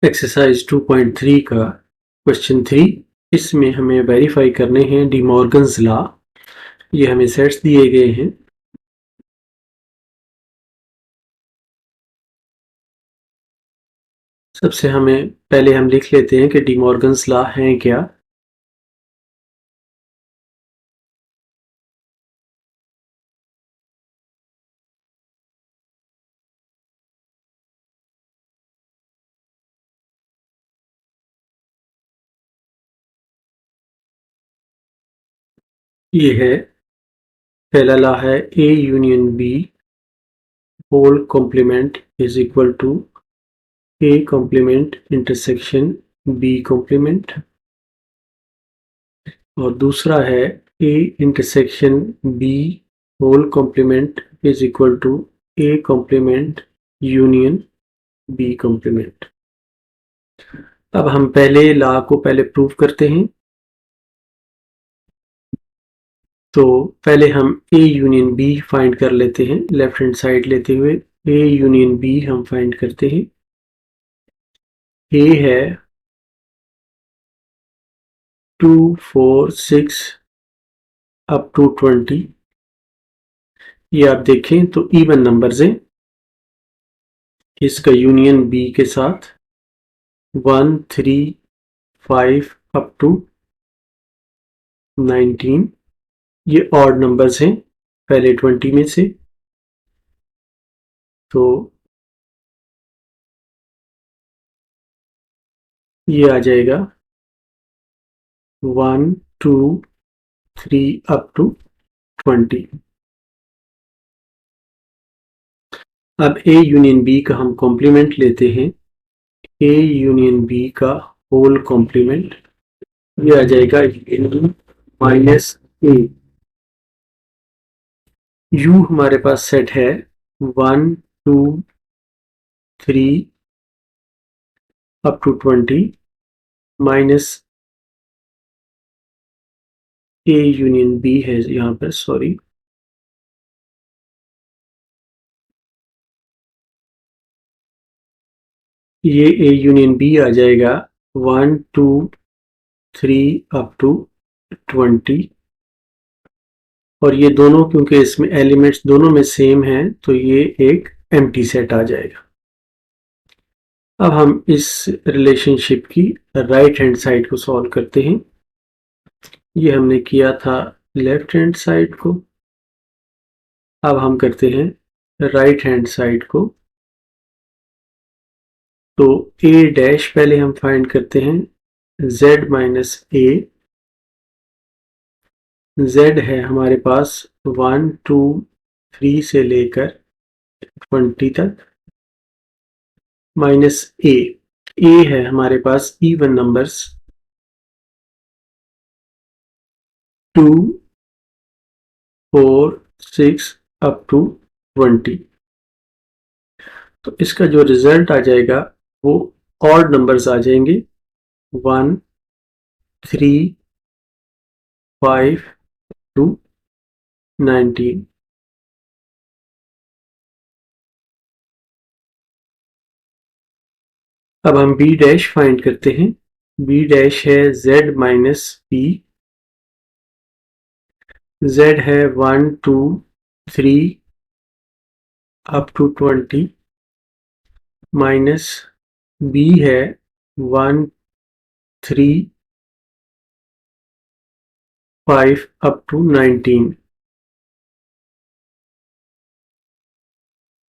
Exercise 2.3 का question 3, इसमें हमें वेरीफाई करने हैं डी मॉर्गन्स लॉ। ये हमें सेट्स दिए गए हैं। सबसे हमें पहले हम लिख लेते हैं कि डी मॉर्गन्स लॉ है क्या। ये है पहला लॉ है A union B whole complement is equal to A complement intersection B complement. और दूसरा है A intersection B whole complement is equal to A complement union B complement. अब हम पहले लॉ को पहले प्रूव करते हैं। तो पहले हम ए यूनियन बी फाइंड कर लेते हैं। लेफ्ट हैंड साइड लेते हुए ए यूनियन बी हम फाइंड करते हैं। ए है 2 4 6 अप टू 20। ये आप देखें तो इवन नंबर्स हैं। इसका यूनियन बी के साथ 1 3 5 अप टू 19। ये ऑड नंबर्स हैं पहले 20 में से। तो ये आ जाएगा 1 2 3 अप टू 20। अब ए यूनियन बी का हम कॉम्प्लीमेंट लेते हैं। ए यूनियन बी का होल कॉम्प्लीमेंट ये आ जाएगा माइनस ए। यू हमारे पास सेट है 1 2 3 up to 20 minus A union B है यहाँ पर, सॉरी। ये ए यूनियन बी आ जाएगा 1 2 3 अप टू 20। और ये दोनों क्योंकि इसमें एलिमेंट्स दोनों में सेम हैं तो ये एक एम्प्टी सेट आ जाएगा। अब हम इस रिलेशनशिप की राइट हैंड साइड को सॉल्व करते हैं। ये हमने किया था लेफ्ट हैंड साइड को। अब हम करते हैं राइट हैंड साइड को। तो ए डैश पहले हम फाइंड करते हैं z माइनस ए। z है हमारे पास 1 2 3 से लेकर 20 तक माइनस ए। ए है हमारे पास इवन नंबर्स 2 4 6 अप टू 20। तो इसका जो रिजल्ट आ जाएगा वो ऑड नंबर्स आ जाएंगे 1 3 5 टू 19। अब हम बी डैश फाइंड करते हैं। बी डैश है z माइनस पी। z है 1 2 3 अप टू 20 माइनस b है 1 3 5 अप टू 19।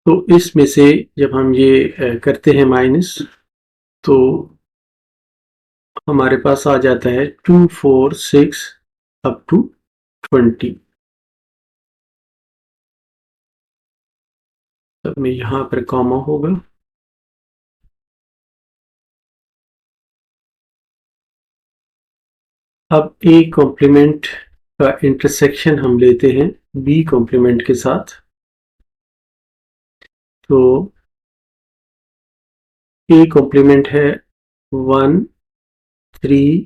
तो इसमें से जब हम ये करते हैं माइनस तो हमारे पास आ जाता है 2 4 6 अप टू 20। तब में यहाँ पर कॉमा होगा। अब ए कॉम्प्लीमेंट का इंटरसेक्शन हम लेते हैं बी कॉम्प्लीमेंट के साथ। तो ए कॉम्प्लीमेंट है 1 3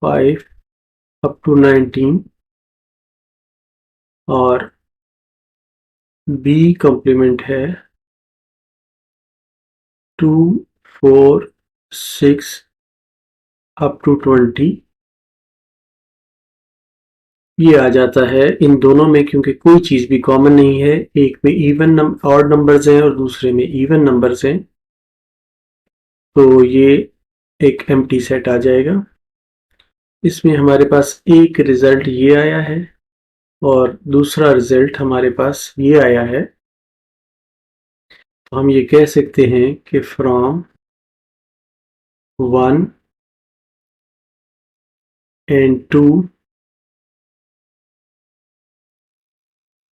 5 अप टू 19 और बी कॉम्प्लीमेंट है 2 4 6 अप टू 20। ये आ जाता है इन दोनों में, क्योंकि कोई चीज भी कॉमन नहीं है, एक में इवन ऑड नंबर्स हैं और दूसरे में इवन नंबर्स हैं, तो ये एक एम्प्टी सेट आ जाएगा। इसमें हमारे पास एक रिजल्ट ये आया है और दूसरा रिजल्ट हमारे पास ये आया है, तो हम ये कह सकते हैं कि from 1 and 2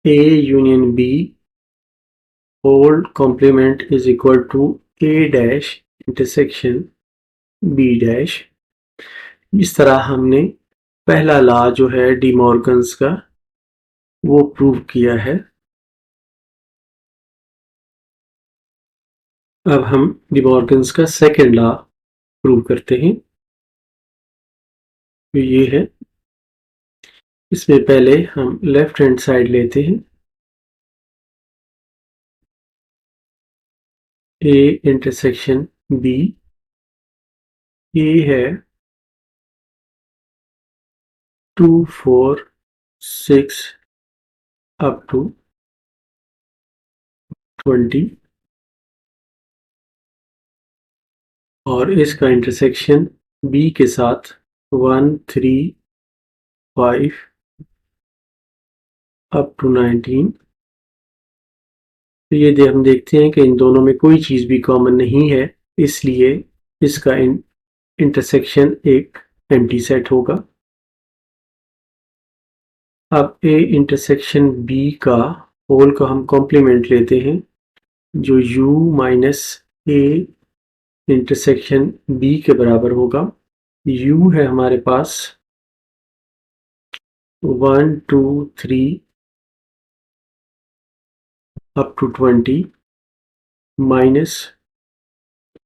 A union B whole complement is equal to A dash intersection B dash। इस तरह हमने पहला लॉ जो है डी मॉर्गन्स का वो प्रूव किया है। अब हम डी मॉर्गन्स का सेकेंड लॉ प्रूव करते हैं। तो ये है, इसमें पहले हम लेफ्ट हैंड साइड लेते हैं, ए इंटरसेक्शन बी, ए है 2 4 6 अप टू 20 और इसका इंटरसेक्शन बी के साथ 1 3 5 अप टू 19। तो ये हम देखते हैं कि इन दोनों में कोई चीज़ भी कॉमन नहीं है, इसलिए इसका इंटरसेक्शन एक एम्प्टी सेट होगा। अब ए इंटरसेक्शन बी का होल का हम कॉम्प्लीमेंट लेते हैं, जो u minus A intersection B के बराबर होगा। u है हमारे पास 1 2 3 अप टू 20 माइनस,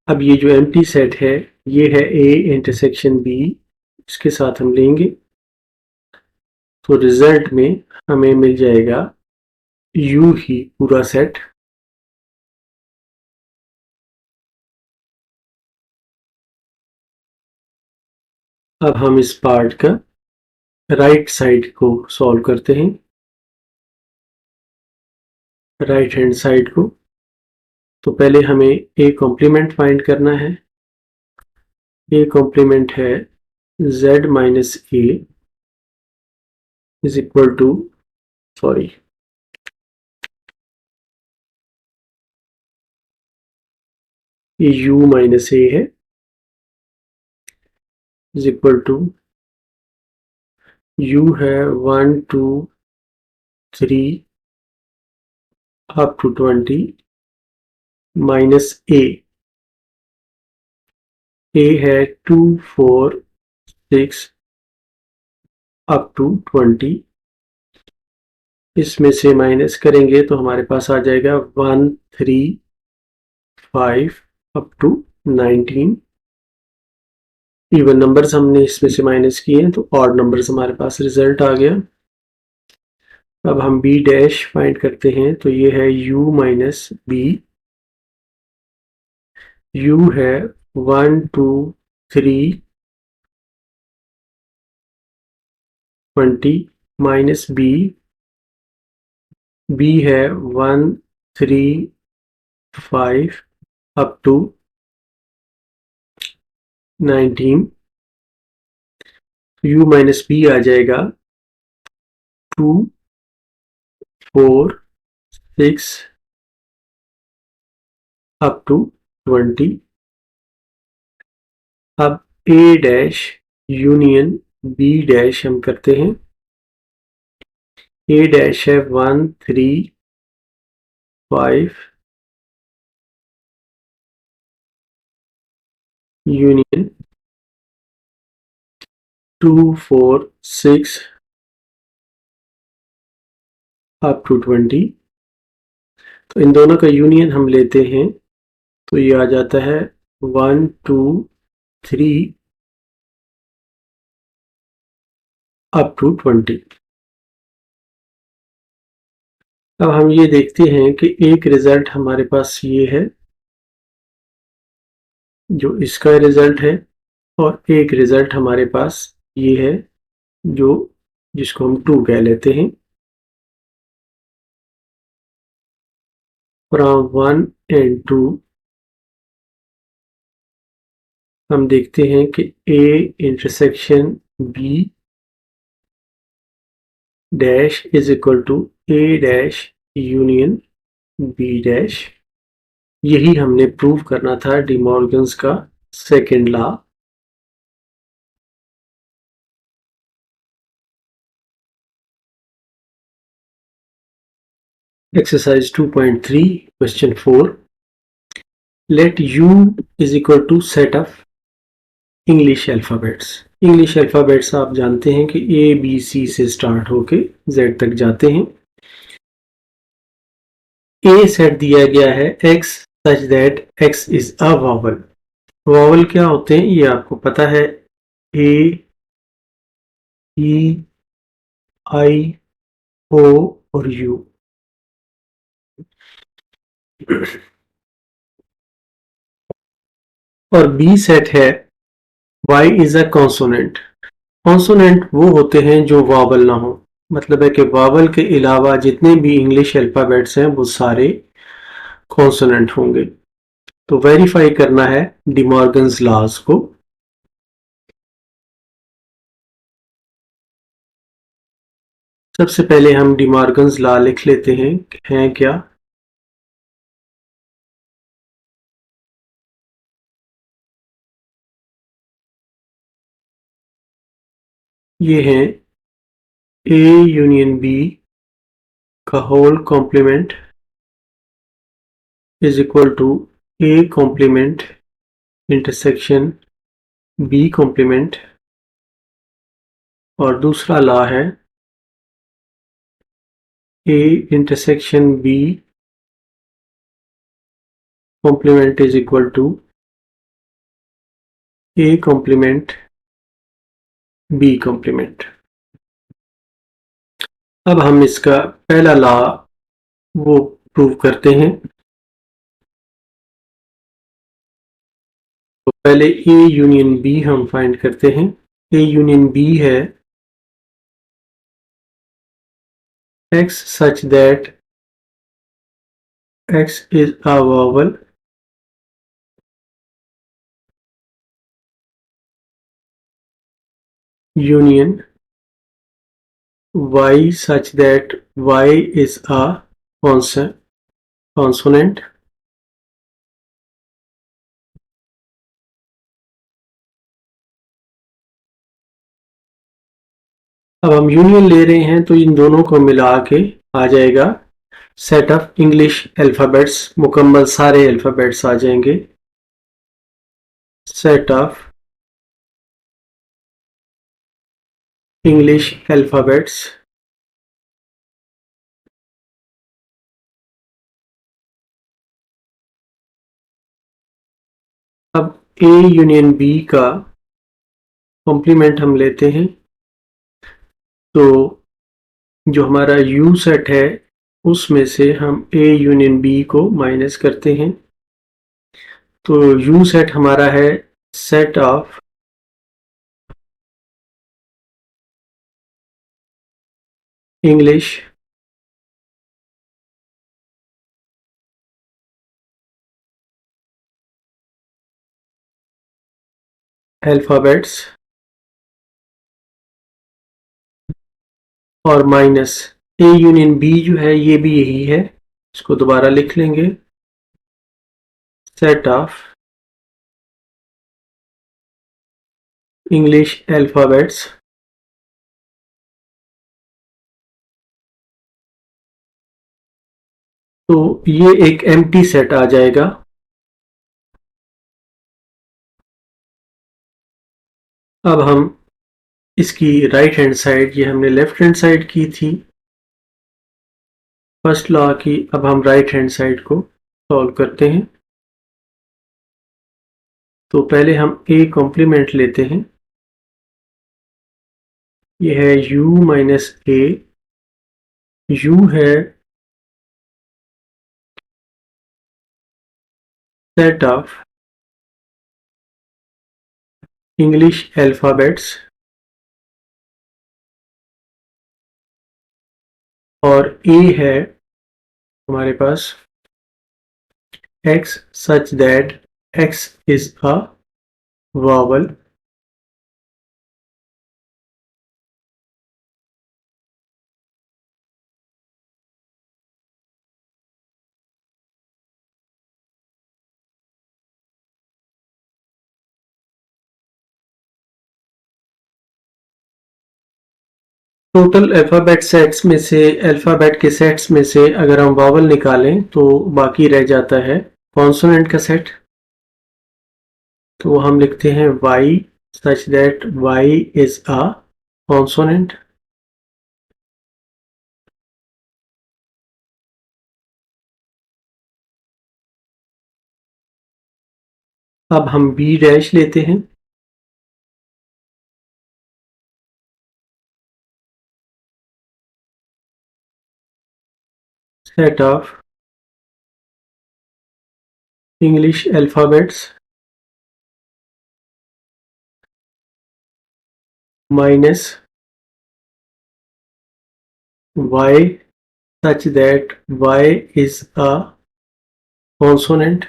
अब ये जो एम्प्टी सेट है ये है ए इंटरसेक्शन बी, इसके साथ हम लेंगे तो रिजल्ट में हमें मिल जाएगा u ही पूरा सेट। अब हम इस पार्ट का राइट साइड को सॉल्व करते हैं, राइट हैंड साइड को। तो पहले हमें ए कॉम्प्लीमेंट फाइंड करना है। ए कॉम्प्लीमेंट है z minus A is equal to, sorry, ये u माइनस ए है, इज इक्वल टू u है 1 2 3 अप टू 20 माइनस ए है 2 4 6 अप टू 20। इसमें से माइनस करेंगे तो हमारे पास आ जाएगा 1 3 5 अप टू 19। इवन नंबर्स हमने इसमें से माइनस किए हैं तो ऑड नंबर्स हमारे पास रिजल्ट आ गया। अब हम बी डैश फाइंड करते हैं, तो ये है u माइनस बी, u है 1 2 3 20 माइनस बी है 1 3 5 up to 19। u minus B आ जाएगा 2 4 6 अप टू 20। अब a dash union b dash हम करते हैं। a डैश है 1 3 5 यूनियन 2 4 6 अप टू 20। तो इन दोनों का यूनियन हम लेते हैं तो ये आ जाता है 1 2 3 अप टू 20। अब हम ये देखते हैं कि एक रिजल्ट हमारे पास ये है जो इसका रिजल्ट है, और एक रिजल्ट हमारे पास ये है जो जिसको हम 2 कह लेते हैं। फ्रॉम 1 एंड 2 हम देखते हैं कि A intersection B dash is equal to A dash union B dash. यही हमने प्रूव करना था डी मॉर्गन्स का second law. Exercise 2.3 question 4, let U is equal to set of English alphabets. English alphabets आप जानते हैं कि ABC से स्टार्ट होके Z तक जाते हैं। A सेट दिया गया है X such that X is a vowel. Vowel क्या होते हैं ये आपको पता है, A, E, I, O और U। और B सेट है Y is a consonant. Consonant वो होते हैं जो वॉवल ना हो, मतलब है कि वॉवल के अलावा जितने भी इंग्लिश अल्फाबेट्स हैं वो सारे कॉन्सोनेंट होंगे। तो वेरीफाई करना है डी मॉर्गन्स लॉज को। सबसे पहले हम डी मॉर्गन्स लॉ लिख लेते हैं क्या। ये है A यूनियन B का whole complement is equal to A complement intersection B complement. और दूसरा लॉ है A intersection B complement is equal to A complement B complement. अब हम इसका पहला लॉ वो प्रूव करते हैं। तो पहले A यूनियन B हम फाइंड करते हैं। A यूनियन B है X such that X is a vowel union Y such that Y is a consonant। अब हम यूनियन ले रहे हैं तो इन दोनों को मिला के आ जाएगा सेट ऑफ इंग्लिश अल्फाबेट्स, मुकम्मल सारे अल्फाबेट्स आ जाएंगे। Set of English alphabets. अब A यूनियन B का कॉम्प्लीमेंट हम लेते हैं। तो जो हमारा U सेट है उसमें से हम A यूनियन B को माइनस करते हैं। तो U सेट हमारा है सेट ऑफ इंग्लिश अल्फाबेट्स और माइनस A यूनियन B जो है ये भी यही है, इसको दोबारा लिख लेंगे। सेट ऑफ इंग्लिश अल्फाबेट्स तो ये एक एम्प्टी सेट आ जाएगा। अब हम इसकी राइट हैंड साइड, ये हमने लेफ्ट हैंड साइड की थी फर्स्ट लॉ की, अब हम राइट हैंड साइड को सॉल्व करते हैं। तो पहले हम a कॉम्प्लीमेंट लेते हैं। ये है u माइनस a, u है सेट ऑफ इंग्लिश अल्फ़ाबेट्स और a है हमारे पास x such that x is a vowel total alphabet के सेट्स में से अगर हम वावल निकालें तो बाकी रह जाता है कॉन्सोनेंट का सेट। तो हम लिखते हैं y such that y is a consonant। अब हम b डैश लेते हैं। Set of English alphabets minus y such that y is a consonant।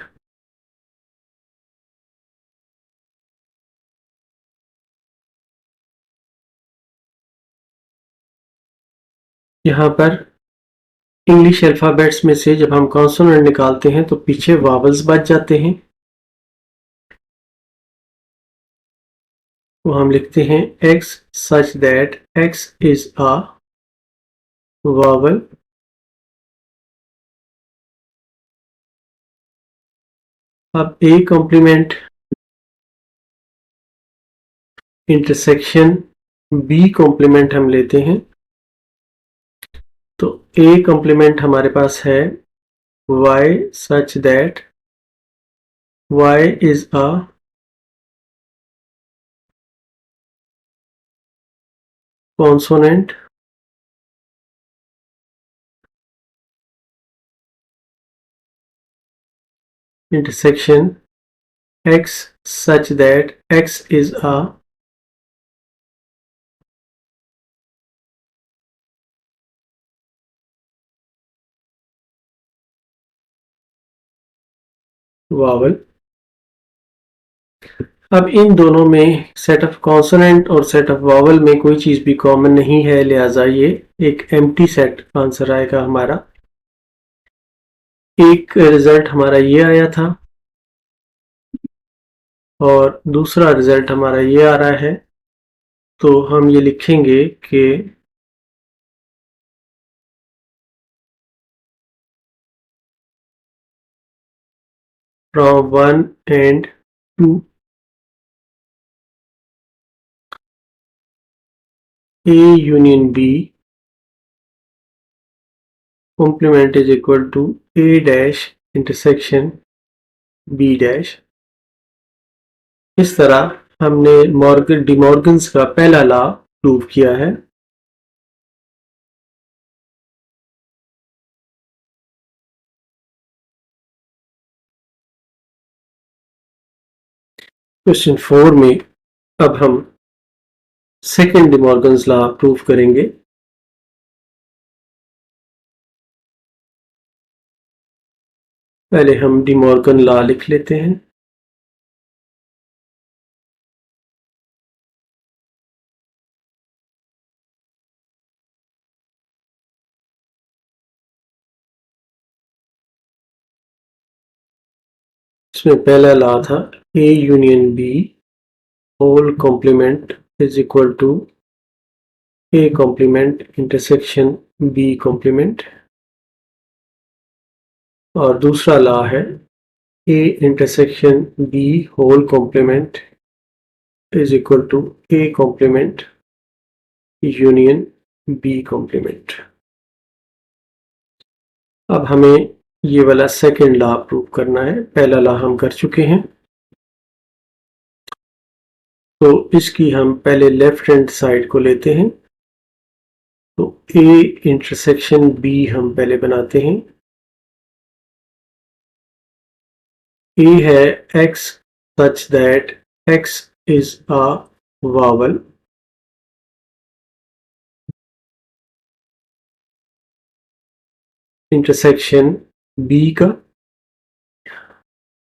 यहाँ पर इंग्लिश अल्फ़ाबेट्स में से जब हम कॉन्सोनेंट निकालते हैं तो पीछे वावल्स बच जाते हैं। तो हम लिखते हैं x such that x is a vowel अब a complement intersection b complement हम लेते हैं। तो a कॉम्प्लीमेंट हमारे पास है y such that y is a consonant intersection x such that x is a vowel। अब इन दोनों में सेट ऑफ कॉन्सोनेंट और सेट ऑफ वावल में कोई चीज़ भी कॉमन नहीं है, लिहाजा ये एक एम्प्टी सेट आंसर आएगा हमारा। एक रिजल्ट हमारा ये आया था और दूसरा रिजल्ट हमारा ये आ रहा है। तो हम ये लिखेंगे कि from 1 and 2 A union B complement is equal to A dash intersection B dash। इस तरह हमने डिमॉर्गन्स का पहला लॉ प्रूव किया है। क्वेश्चन 4 में अब हम सेकेंड डिमॉर्गन्स लॉ प्रूव करेंगे। पहले हम डिमॉर्गन लॉ लिख लेते हैं। इसमें पहला लॉ था A union B whole complement is equal to A complement intersection B complement और दूसरा लॉ है A intersection B whole complement is equal to A complement union B complement. अब हमें ये वाला सेकेंड लॉ प्रूव करना है। पहला लॉ हम कर चुके हैं। तो इसकी हम पहले लेफ्ट हैंड साइड को लेते हैं। तो ए इंटरसेक्शन बी हम पहले बनाते हैं। ए है x such that x is a vowel। Intersection B का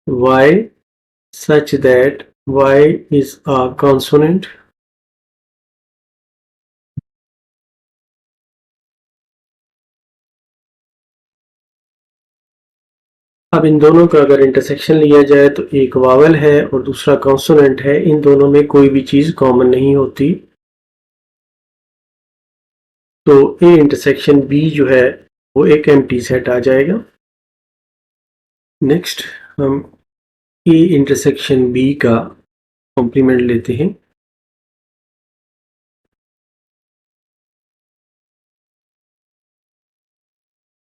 y such that y is a consonant। अब इन दोनों का अगर इंटरसेक्शन लिया जाए तो एक वावल है और दूसरा कॉन्सोनेंट है। इन दोनों में कोई भी चीज कॉमन नहीं होती। तो ए इंटरसेक्शन बी जो है वो एक एम्प्टी सेट आ जाएगा। नेक्स्ट हम ए इंटरसेक्शन बी का कॉम्प्लीमेंट लेते हैं।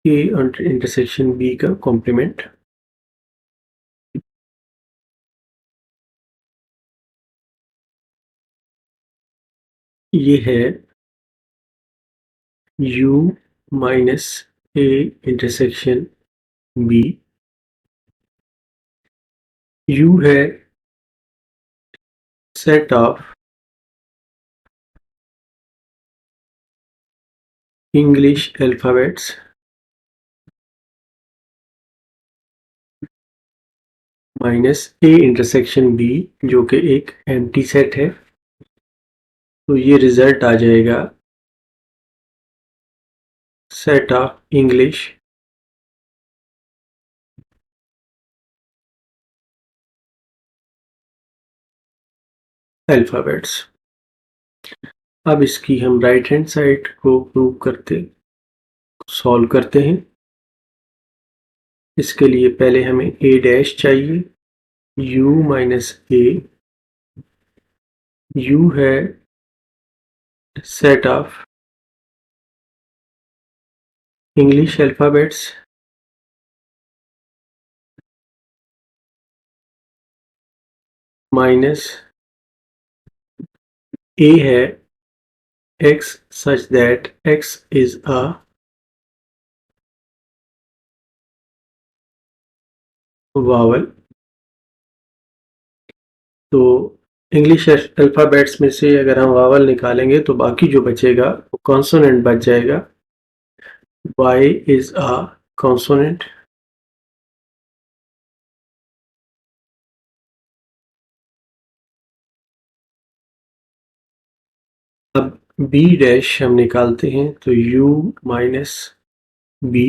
ए इंटरसेक्शन बी का कॉम्प्लीमेंट ये है u minus A intersection B. u है set of English alphabets minus A intersection B जो कि एक एम्प्टी सेट है। तो ये रिजल्ट आ जाएगा सेट ऑफ इंग्लिश अल्फाबेट्स। अब इसकी हम राइट हैंड साइड को प्रूव करते सॉल्व करते हैं। इसके लिए पहले हमें ए डैश चाहिए। u माइनस ए, u है set of English alphabets minus A है x such that x is a vowel। तो इंग्लिश अल्फाबेट्स में से अगर हम वावल निकालेंगे तो बाकी जो बचेगा वो कॉन्सोनेंट बच जाएगा। y is a consonant। अब b डैश हम निकालते हैं तो u minus B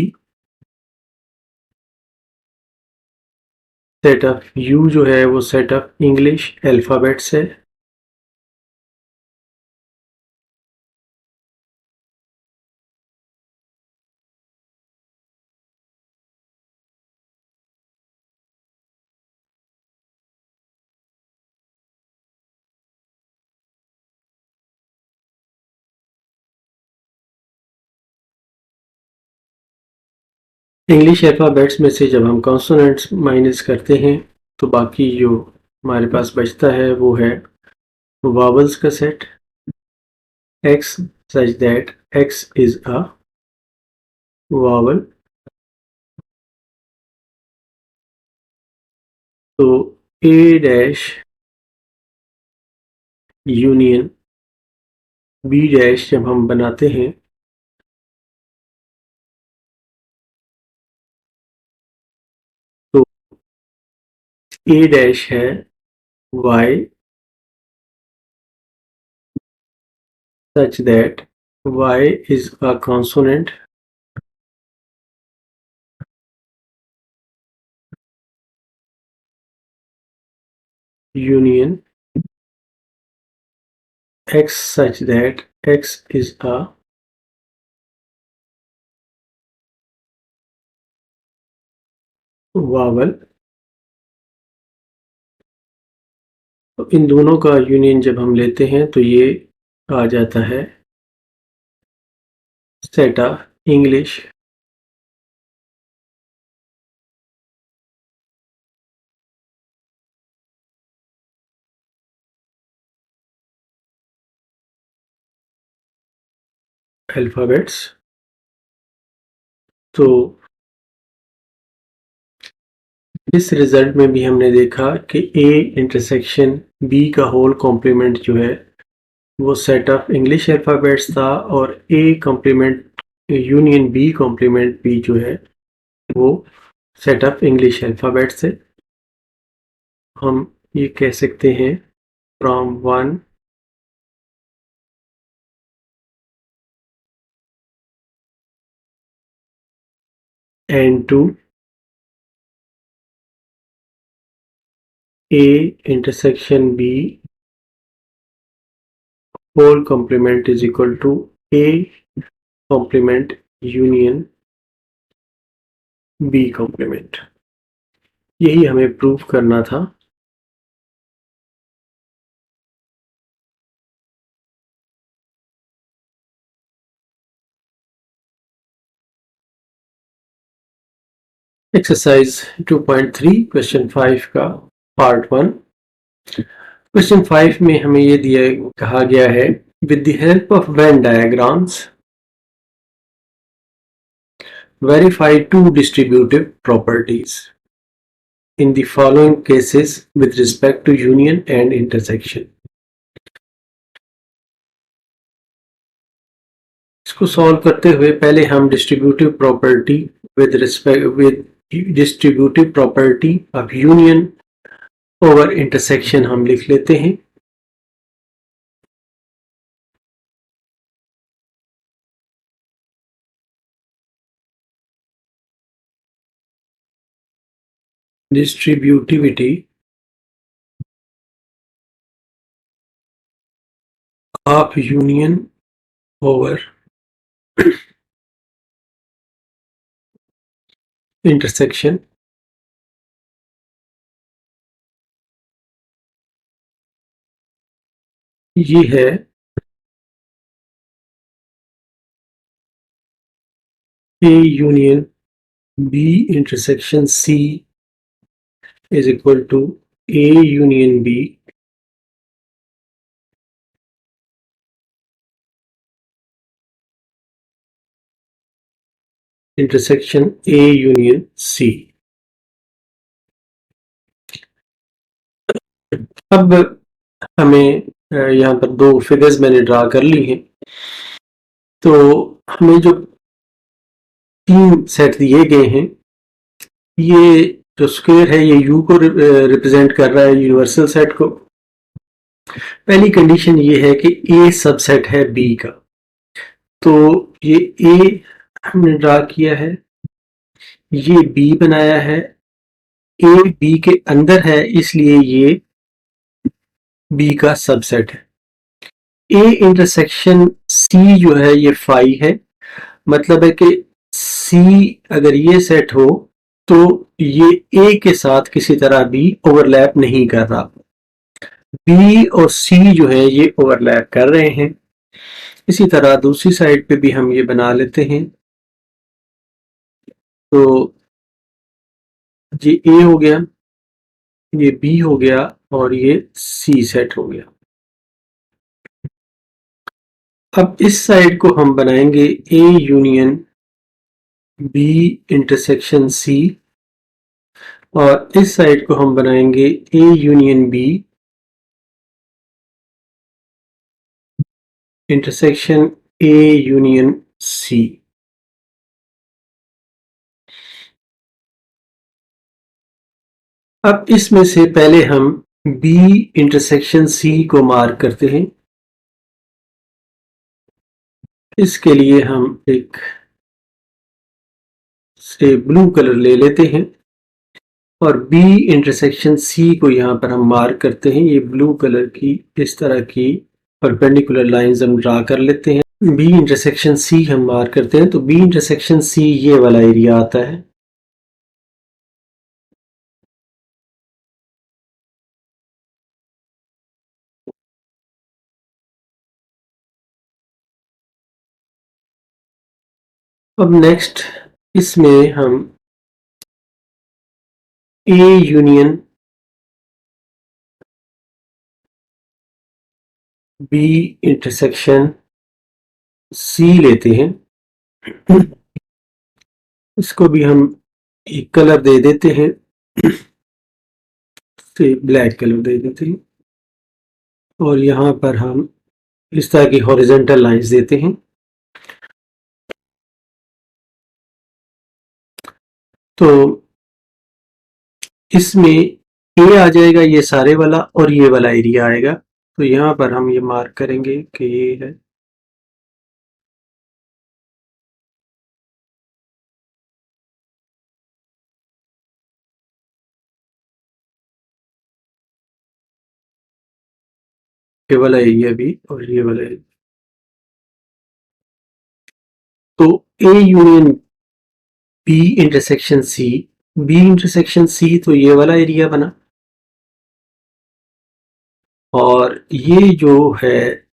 set of u जो है वो सेट ऑफ इंग्लिश अल्फाबेट्स है। इंग्लिश अल्फाबेट्स में से जब हम कॉन्सोनेंट्स माइनस करते हैं तो बाकी जो हमारे पास बचता है वो है वावल्स का set x such that x is a vowel। तो a dash union b dash जब हम बनाते हैं तो a डैश है y such that y is a consonant union x such that x is a vowel। तो इन दोनों का यूनियन जब हम लेते हैं तो ये आ जाता है सेट ऑफ इंग्लिश अल्फ़ाबेट्स। तो इस रिजल्ट में भी हमने देखा कि ए इंटरसेक्शन बी का होल कॉम्प्लीमेंट जो है वो सेट ऑफ इंग्लिश अल्फ़ाबेट्स था, और A complement union B complement B जो है वो सेट ऑफ इंग्लिश अल्फ़ाबेट्स है। हम ये कह सकते हैं from 1 and 2 A intersection B whole complement is equal to A complement union B complement। यही हमें प्रूव करना था। एक्सरसाइज 2.3 क्वेश्चन 5 का पार्ट 1। क्वेश्चन 5 में हमें ये कहा गया है, with the help of Venn diagrams verify two distributive properties in the following cases with respect to union and intersection। इसको सॉल्व करते हुए पहले हम distributive property with distributive property of union over intersection हम लिख लेते हैं। Distributivity of union over intersection ये है A union B intersection C is equal to A union B intersection A union C। अब हमें यहाँ पर दो फिगर्स मैंने ड्रा कर ली हैं। तो हमें जो तीन सेट दिए गए हैं, ये जो स्क्वायर है ये U को रिप्रेजेंट कर रहा है, यूनिवर्सल सेट को। पहली कंडीशन ये है कि A सबसेट है B का। तो ये A हमने ड्रा किया है, ये B बनाया है, A B के अंदर है, इसलिए ये B का सबसेट है। A इंटरसेक्शन C जो है ये फाई है, मतलब है कि C अगर ये सेट हो तो ये A के साथ किसी तरह भी ओवरलैप नहीं कर रहा। B और C जो है ये ओवरलैप कर रहे हैं। इसी तरह दूसरी साइड पे भी हम ये बना लेते हैं। तो ये A हो गया, ये B हो गया और ये C सेट हो गया। अब इस साइड को हम बनाएंगे A union B intersection C, और इस साइड को हम बनाएंगे A union B intersection A union C। अब इसमें से पहले हम B इंटरसेक्शन C को मार्क करते हैं। इसके लिए हम एक से ब्लू कलर ले लेते हैं और B इंटरसेक्शन C को यहाँ पर हम मार्क करते हैं। ये ब्लू कलर की इस तरह की परपेंडिकुलर लाइंस हम ड्रा कर लेते हैं। B इंटरसेक्शन C हम मार्क करते हैं, तो B इंटरसेक्शन C ये वाला एरिया आता है। अब नेक्स्ट इसमें हम A union B intersection C लेते हैं, इसको भी हम एक कलर दे देते हैं, से ब्लैक कलर दे देते हैं, और यहाँ पर हम इस तरह की हॉरिजॉन्टल लाइंस देते हैं। तो इसमें ए आ जाएगा ये सारे वाला, और ये वाला एरिया आएगा। तो यहाँ पर हम ये मार्क करेंगे कि ये है। ये वाला एरिया भी और ये वाला एरिया। तो A union B intersection C, B intersection C, तो ये वाला एरिया बना। और ये जो है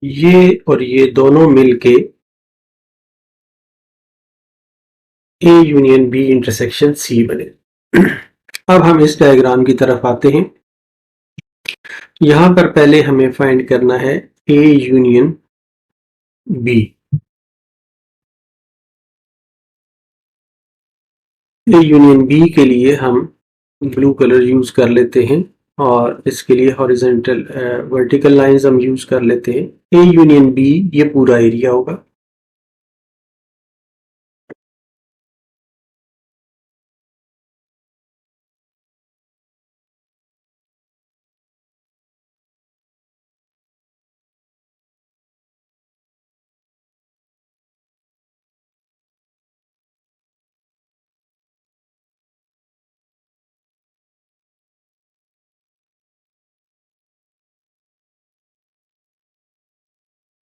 ये और ये दोनों मिलके A union B intersection C बने। अब हम इस डायग्राम की तरफ आते हैं। यहां पर पहले हमें फाइंड करना है A union B. A union B के लिए हम ब्लू कलर यूज कर लेते हैं, और इसके लिए हॉरिजॉन्टल वर्टिकल लाइंस हम यूज कर लेते हैं। ए यूनियन बी ये पूरा एरिया होगा।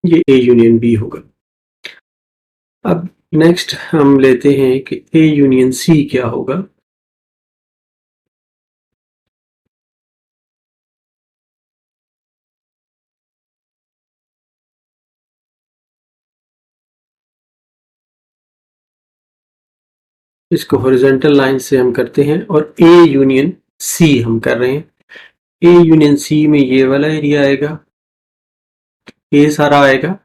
ये ए यूनियन बी होगा। अब नेक्स्ट हम लेते हैं कि ए यूनियन सी क्या होगा। इसको हॉरिजॉन्टल लाइन से हम करते हैं, और ए यूनियन सी हम कर रहे हैं। ए यूनियन सी में ये वाला एरिया आएगा, ये सारा आएगा,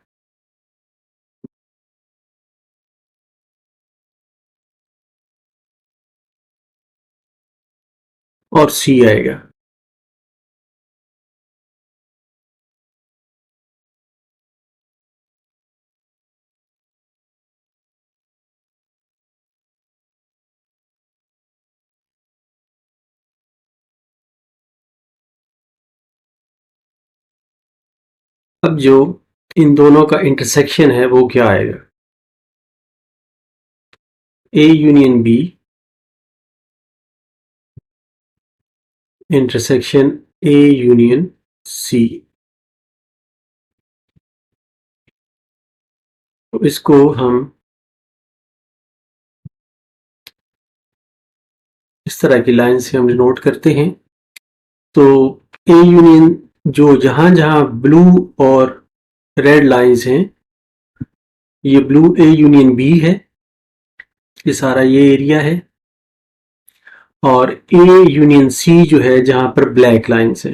और सी आएगा। अब जो इन दोनों का इंटरसेक्शन है वो क्या आएगा, A union B intersection A union C. तो इसको हम इस तरह की लाइन से हम नोट करते हैं। तो ए यूनियन जो जहां जहां ब्लू और रेड लाइंस हैं, ये ब्लू ए यूनियन बी है, ये सारा ये एरिया है। और ए यूनियन सी जो है जहां पर ब्लैक लाइंस है,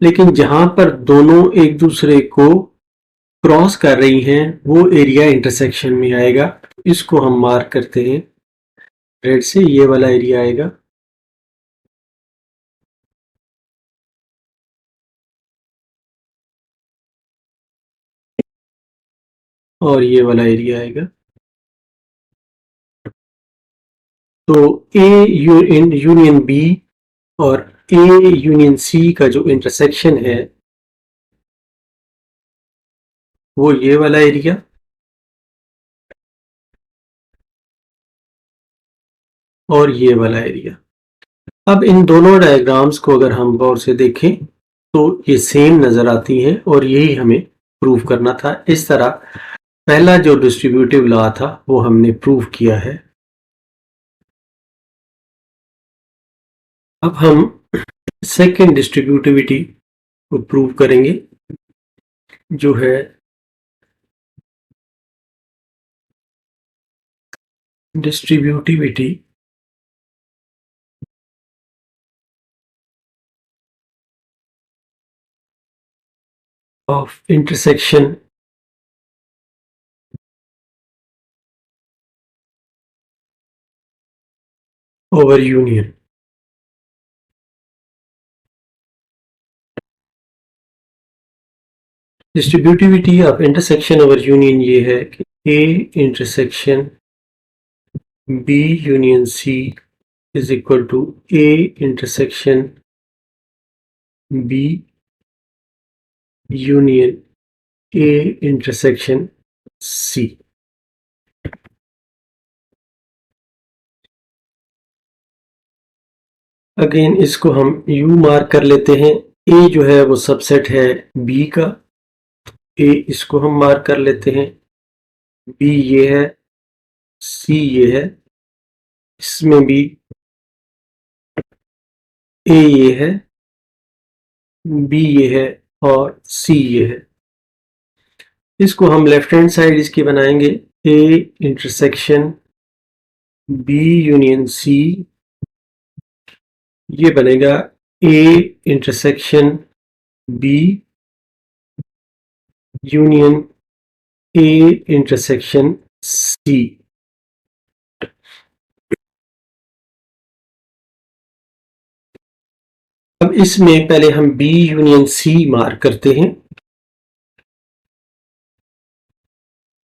लेकिन जहां पर दोनों एक दूसरे को क्रॉस कर रही हैं वो एरिया इंटरसेक्शन में आएगा। इसको हम मार्क करते हैं रेड से, ये वाला एरिया आएगा। और ये वाला एरिया आएगा। तो ए यूनियन बी और ए यूनियन सी का जो इंटरसेक्शन है वो ये वाला एरिया, और ये वाला एरिया। अब इन दोनों डायग्राम्स को अगर हम गौर से देखें तो ये सेम नजर आती हैं, और यही हमें प्रूव करना था। इस तरह पहला जो डिस्ट्रीब्यूटिव लॉ था वो हमने प्रूव किया है। अब हम सेकेंड डिस्ट्रीब्यूटिविटी को प्रूव करेंगे, जो है distributivity of intersection over union. Distributivity of intersection over union ये है कि A intersection B union C is equal to A intersection B union A intersection C. Again इसको हम U मार्क कर लेते हैं. A जो है वो सबसेट है B का. A इसको हम मार्क कर लेते हैं. B ये है, C ये है, इसमें भी A ये है, B ये है और C ये है. इसको हम लेफ्ट हैंड साइड इसकी बनाएंगे. A intersection B union C ये बनेगा A intersection B union A intersection C. अब इसमें पहले हम B यूनियन C मार्क करते हैं.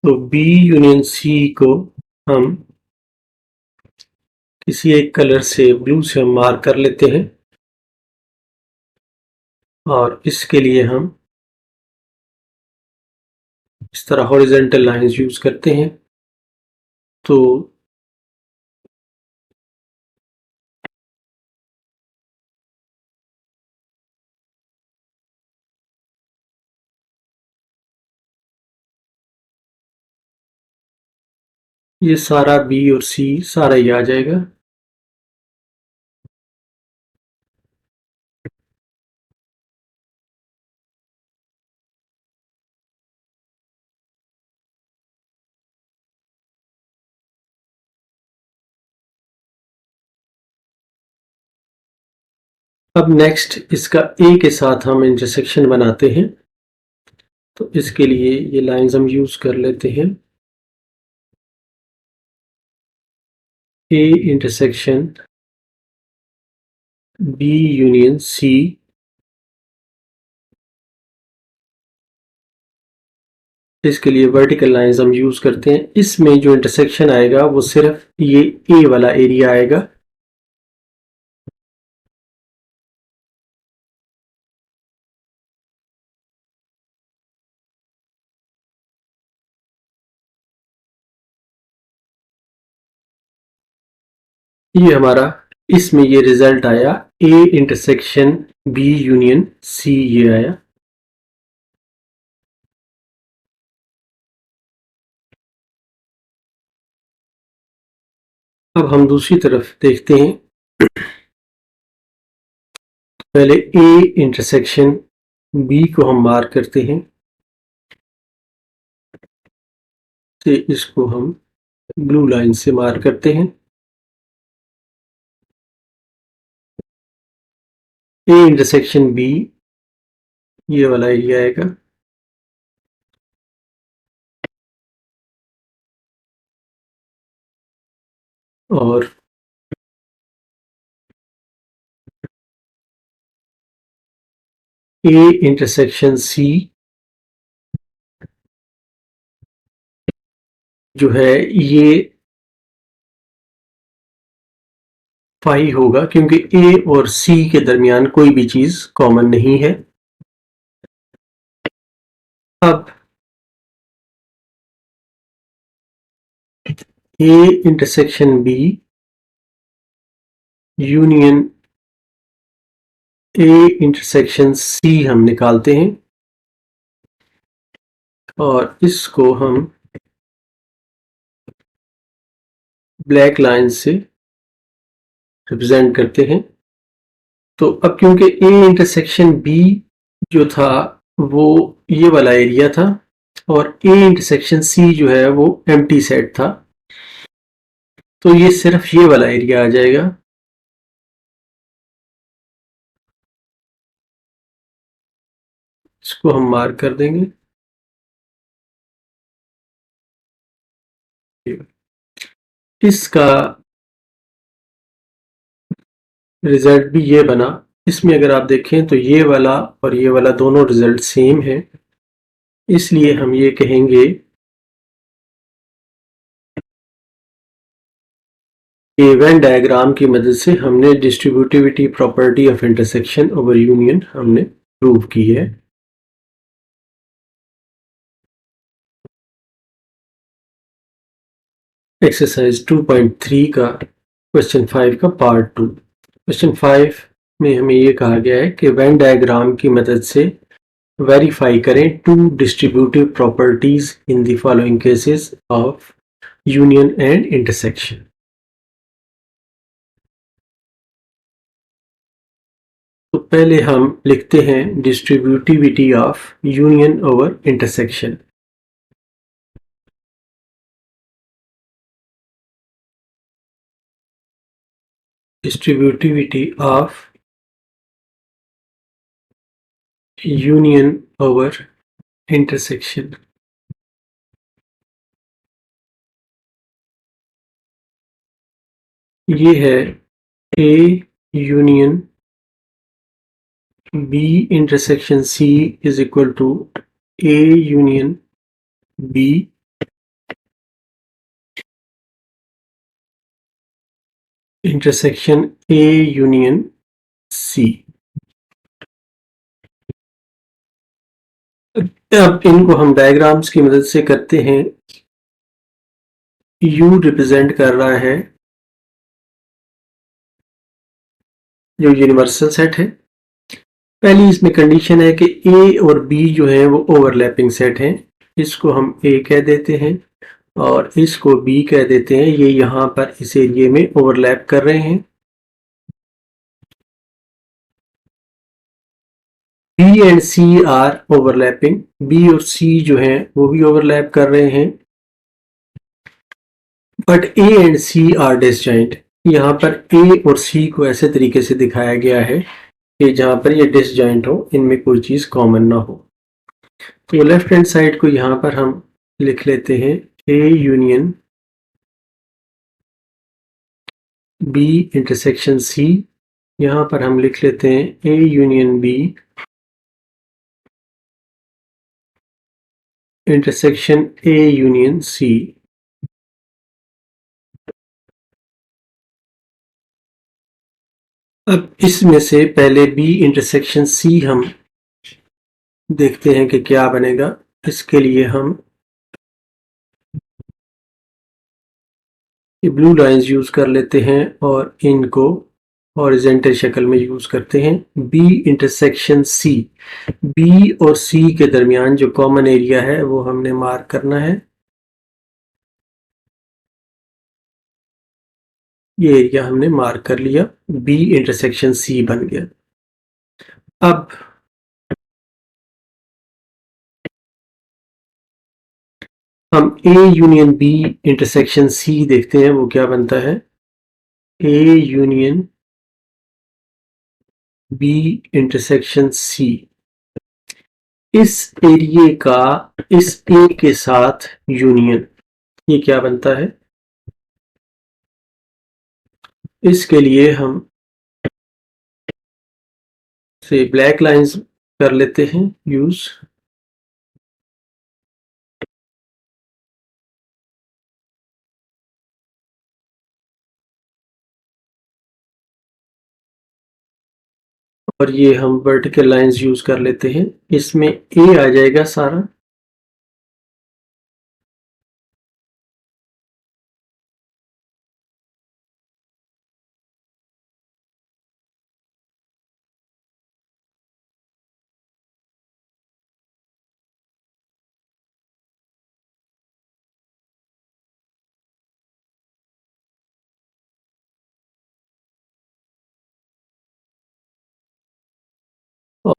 तो B यूनियन C को हम किसी एक कलर से ब्लू से हम मार्क कर लेते हैं और इसके लिए हम इस तरह हॉरिजॉन्टल लाइंस यूज करते हैं. तो ये सारा B और C सारा ही आ जाएगा. अब नेक्स्ट इसका A के साथ हम इंटरसेक्शन बनाते हैं. तो इसके लिए ये लाइंस हम यूज कर लेते हैं. A intersection B union C इसके लिए वर्टिकल लाइंस हम यूज करते हैं. इसमें जो इंटरसेक्शन आएगा वो सिर्फ ये A वाला एरिया आएगा. ये हमारा इसमें ये रिजल्ट आया A intersection B union C ये आया. अब हम दूसरी तरफ देखते हैं. पहले A इंटरसेक्शन B को हम मार्क करते हैं. तो इसको हम ब्लू लाइन से मार्क करते हैं. A इंटरसेक्शन B ये वाला एरिया आएगा. और A इंटरसेक्शन C जो है ये फाई होगा क्योंकि A और C के दरमियान कोई भी चीज कॉमन नहीं है. अब A intersection B union A intersection C हम निकालते हैं और इसको हम ब्लैक लाइन से रिप्रेजेंट करते हैं. तो अब क्योंकि A इंटरसेक्शन B जो था वो ये वाला एरिया था और A इंटरसेक्शन C जो है वो एम्प्टी सेट था. तो ये सिर्फ ये वाला एरिया आ जाएगा। इसको हम मार्क कर देंगे। इसका रिजल्ट भी ये बना। इसमें अगर आप देखें तो ये वाला और ये वाला दोनों रिजल्ट सेम है, इसलिए हम ये कहेंगे कि वेन डायग्राम की मदद से हमने distributivity property of intersection over union हमने प्रूव की है। एक्सरसाइज 2.3 का क्वेश्चन 5 का पार्ट 2। क्वेश्चन 5 में हमें ये कहा गया है कि वेन डायग्राम की मदद से वेरीफाई करें two distributive properties in the following cases of union and intersection. तो पहले हम लिखते हैं distributivity of union over intersection. Distributivity of union over intersection. ये है A union B intersection C is equal to A union B intersection A union C। अब इनको हम डायग्राम्स की मदद से करते हैं। U रिप्रेजेंट कर रहा है जो यूनिवर्सल सेट है। पहली इसमें कंडीशन है कि A और B जो है वो ओवरलैपिंग सेट हैं। इसको हम A कह देते हैं और इसको B कह देते हैं। ये यहाँ पर इस एरिए में ओवरलैप कर रहे हैं। B and C are overlapping. B और C जो हैं वो भी ओवरलैप कर रहे हैं, but A and C are disjoint. यहाँ पर A और C को ऐसे तरीके से दिखाया गया है कि जहाँ पर ये डिसजॉइंट हो, इनमें कोई चीज़ कॉमन ना हो। तो लेफ्ट हैंड साइड को यहाँ पर हम लिख लेते हैं A union B intersection C। यहाँ पर हम लिख लेते हैं A union B intersection A union C। अब इसमें से पहले B इंटरसेक्शन C हम देखते हैं कि क्या बनेगा। इसके लिए हम ये ब्लू लाइंस यूज कर लेते हैं और इनको हॉरिजॉन्टल शक्ल में यूज करते हैं। B इंटरसेक्शन C, B और C के दरमियान जो कॉमन एरिया है वो हमने मार्क करना है। ये एरिया हमने मार्क कर लिया, B इंटरसेक्शन C बन गया। अब हम A union B intersection C देखते हैं वो क्या बनता है। A union B intersection C, इस एरिए का इस A के साथ यूनियन, ये क्या बनता है। इसके लिए हम से ब्लैक लाइंस कर लेते हैं यूज। और ये हम वर्टिकल लाइंस यूज कर लेते हैं। इसमें ए आ जाएगा सारा,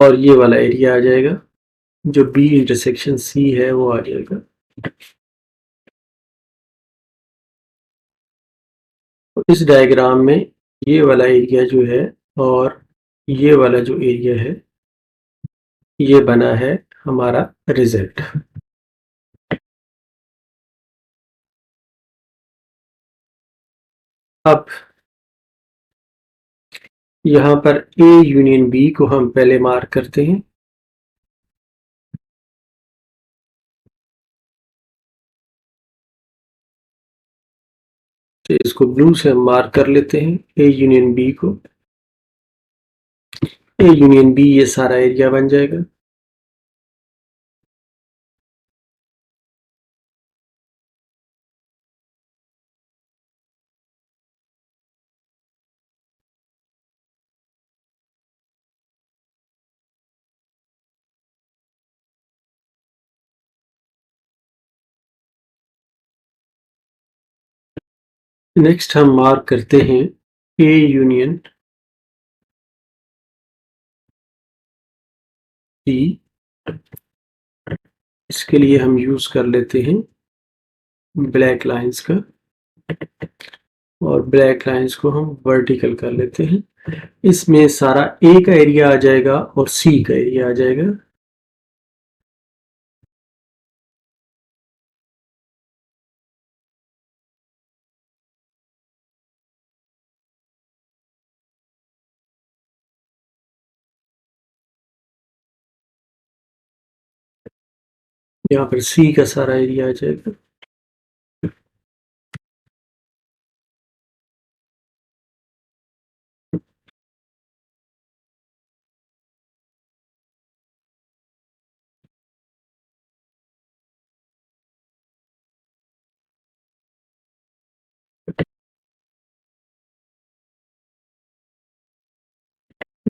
और ये वाला एरिया आ जाएगा जो बी इंटरसेक्शन सी है वो आ जाएगा। तो इस डायग्राम में ये वाला एरिया जो है और ये वाला जो एरिया है, ये बना है हमारा रिजल्ट। अब यहाँ पर ए यूनियन बी को हम पहले मार्क करते हैं। तो इसको ब्लू से हम मार्क कर लेते हैं, ए यूनियन बी को। ए यूनियन बी ये सारा एरिया बन जाएगा। नेक्स्ट हम मार्क करते हैं ए यूनियन बी। इसके लिए हम यूज कर लेते हैं ब्लैक लाइंस का, और ब्लैक लाइंस को हम वर्टिकल कर लेते हैं। इसमें सारा ए का एरिया आ जाएगा और सी का एरिया आ जाएगा। यहाँ पर सी का सारा एरिया आ जाएगा।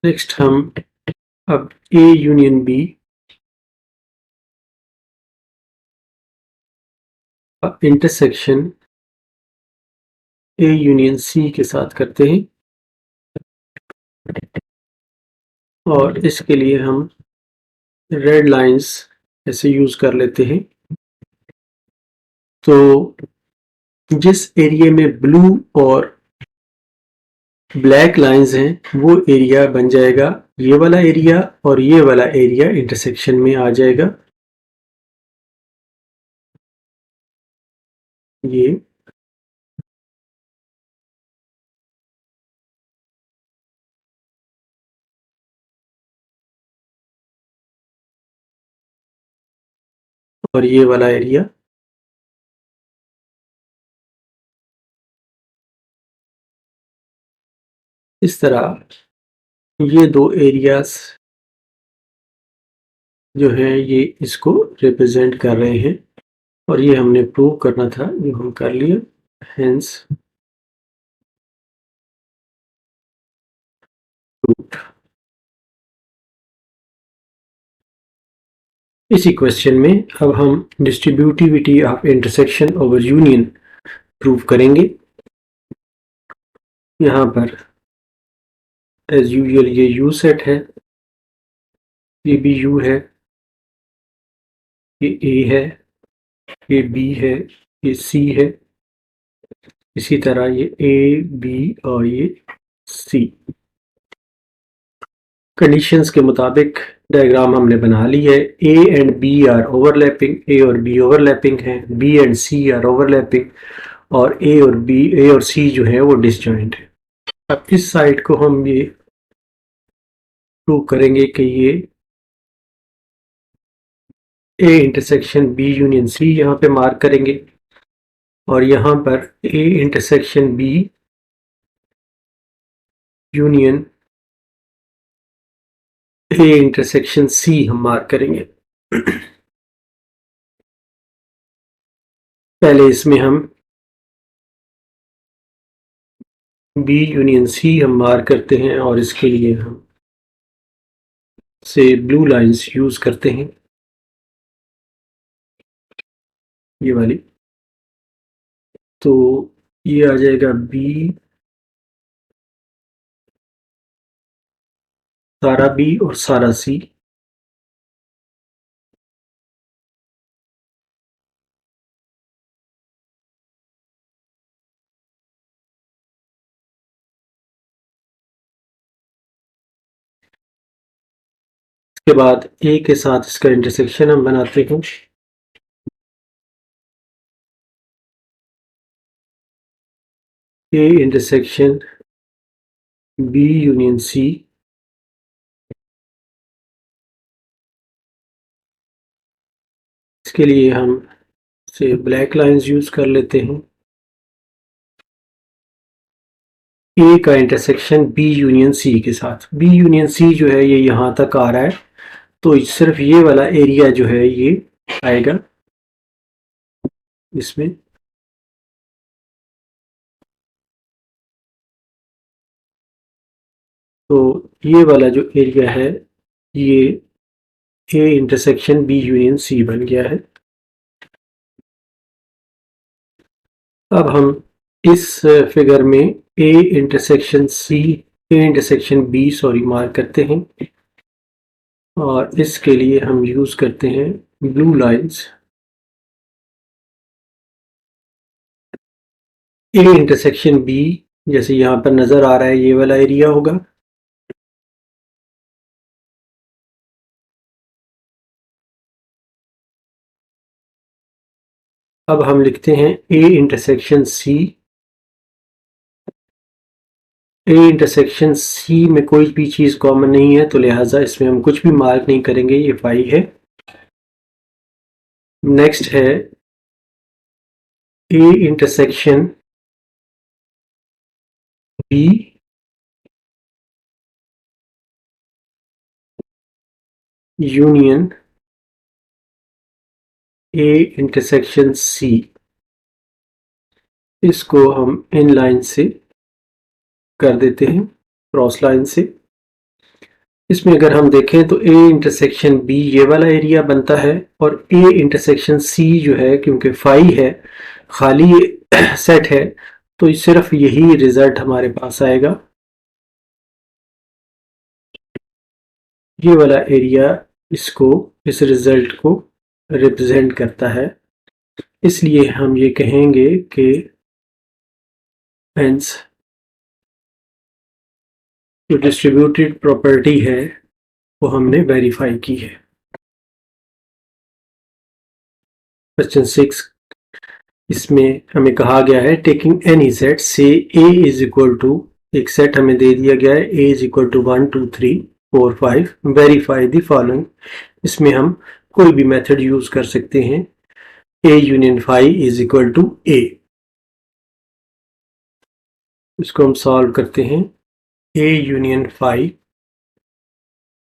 नेक्स्ट हम अब A union B intersection A union C के साथ करते हैं, और इसके लिए हम रेड लाइंस ऐसे यूज कर लेते हैं। तो जिस एरिया में ब्लू और ब्लैक लाइंस हैं वो एरिया बन जाएगा ये वाला एरिया, और ये वाला एरिया इंटरसेक्शन में आ जाएगा। ये और ये वाला एरिया। इस तरह ये दो एरियाज जो है ये इसको रिप्रेजेंट कर रहे हैं, और ये हमने प्रूव करना था जो हम कर लिए। Hence proved. इसी क्वेश्चन में अब हम distributivity of intersection over union prove करेंगे। यहाँ पर एज यूजुअल ये यू सेट है, ये भी यू है, ये ए है, ये बी है, ये सी है। इसी तरह ये ए बी और ये सी। कंडीशंस के मुताबिक डायग्राम हमने बना ली है। A and B are overlapping, A और बी ओवरलैपिंग हैं, B and C are overlapping, और ए और सी जो है वो डिसजॉइंट है। अब इस साइड को हम ये प्रूव करेंगे कि ये A intersection B union C यहाँ पे मार्क करेंगे, और यहाँ पर A intersection B union A intersection C हम मार्क करेंगे। पहले इसमें हम बी यूनियन सी हम मार्क करते हैं, और इसके लिए हम से ब्लू लाइंस यूज करते हैं, ये वाली। तो ये आ जाएगा बी, सारा बी और सारा सी। के बाद ए के साथ इसका इंटरसेक्शन हम बनाते हैं। ए इंटरसेक्शन बी यूनियन सी, इसके लिए हम से ब्लैक लाइंस यूज कर लेते हैं। ए का इंटरसेक्शन बी यूनियन सी के साथ, बी यूनियन सी जो है ये यहाँ तक आ रहा है, तो सिर्फ ये वाला एरिया जो है ये आएगा इसमें। तो ये वाला जो एरिया है ये A intersection B union C बन गया है। अब हम इस फिगर में A intersection B sorry mark करते हैं, और इसके लिए हम यूज करते हैं blue lines. A intersection B जैसे यहाँ पर नजर आ रहा है ये वाला एरिया होगा। अब हम लिखते हैं ए इंटरसेक्शन सी। ए इंटरसेक्शन सी में कोई भी चीज कॉमन नहीं है, तो लिहाजा इसमें हम कुछ भी मार्क नहीं करेंगे, ये फाई है। नेक्स्ट है A intersection B union A intersection C. इसको हम इन लाइन से कर देते हैं, क्रॉस लाइन से। इसमें अगर हम देखें तो ए इंटरसेक्शन बी ये वाला एरिया बनता है, और ए इंटरसेक्शन सी जो है क्योंकि फाई है, खाली सेट है, तो सिर्फ यही रिजल्ट हमारे पास आएगा। ये वाला एरिया इसको, इस रिजल्ट को रिप्रेजेंट करता है, इसलिए हम ये कहेंगे कि हेंस जो डिस्ट्रीब्यूटेड प्रॉपर्टी है वो हमने वेरीफाई की है। क्वेश्चन 6, इसमें हमें कहा गया है टेकिंग एनी सेट से ए इज इक्वल टू, एक सेट हमें दे दिया गया है A is equal to 1 2 3 4 5, verify the following. इसमें हम कोई भी मेथड यूज कर सकते हैं। A union phi is equal to A, इसको हम सॉल्व करते हैं। A union phi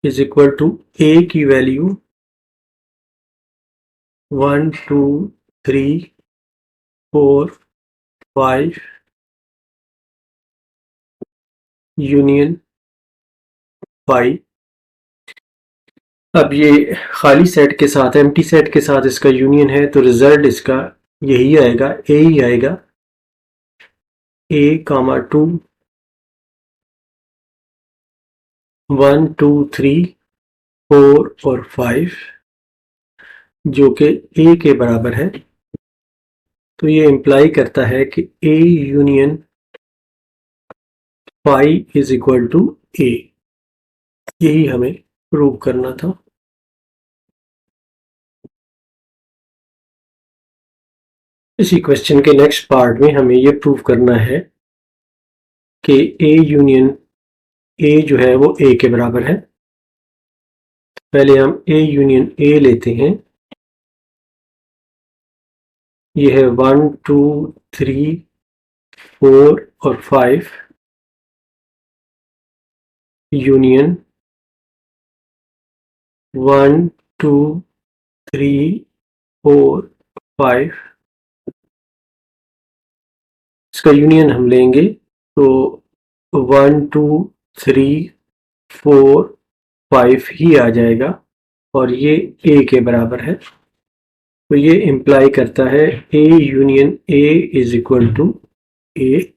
is equal to A की वैल्यू 1 2 3 4 5 यूनियन फाई। अब ये खाली सेट के साथ, एम्प्टी सेट के साथ इसका यूनियन है, तो रिजल्ट इसका यही आएगा, ए ही आएगा। ए कामा 2 1 2 3 4 और 5 जो कि ए के बराबर है। तो ये इंप्लाई करता है कि A union phi is equal to A, यही हमें प्रूव करना था। इसी क्वेश्चन के नेक्स्ट पार्ट में हमें ये प्रूव करना है कि ए यूनियन ए जो है वो ए के बराबर है। पहले हम ए यूनियन ए लेते हैं, ये है 1 2 3 4 और 5 यूनियन 1 2 3 4 5, इसका यूनियन हम लेंगे तो 1 2 3 4 5 ही आ जाएगा, और ये ए के बराबर है। तो ये इंप्लाई करता है A union A is equal to A,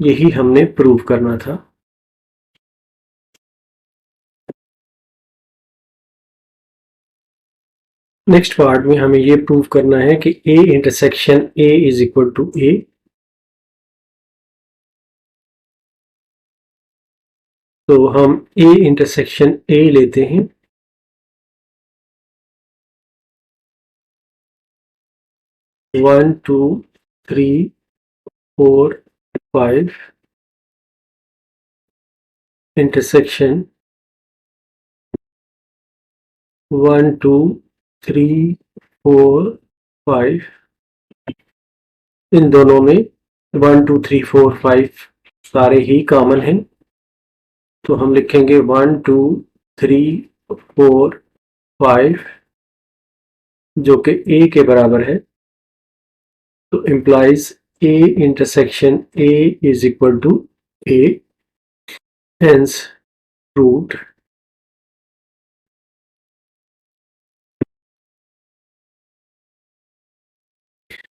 यही हमने प्रूव करना था। नेक्स्ट पार्ट में हमें ये प्रूव करना है कि A intersection A is equal to A. तो हम ए इंटरसेक्शन ए लेते हैं, 1 2 3 4 5 intersection 1 2 3 4 5, इन दोनों में 1 2 3 4 5 सारे ही कॉमन हैं, तो हम लिखेंगे 1 2 3 4 5 जो कि a के बराबर है, तो implies a intersection a is equal to a, hence root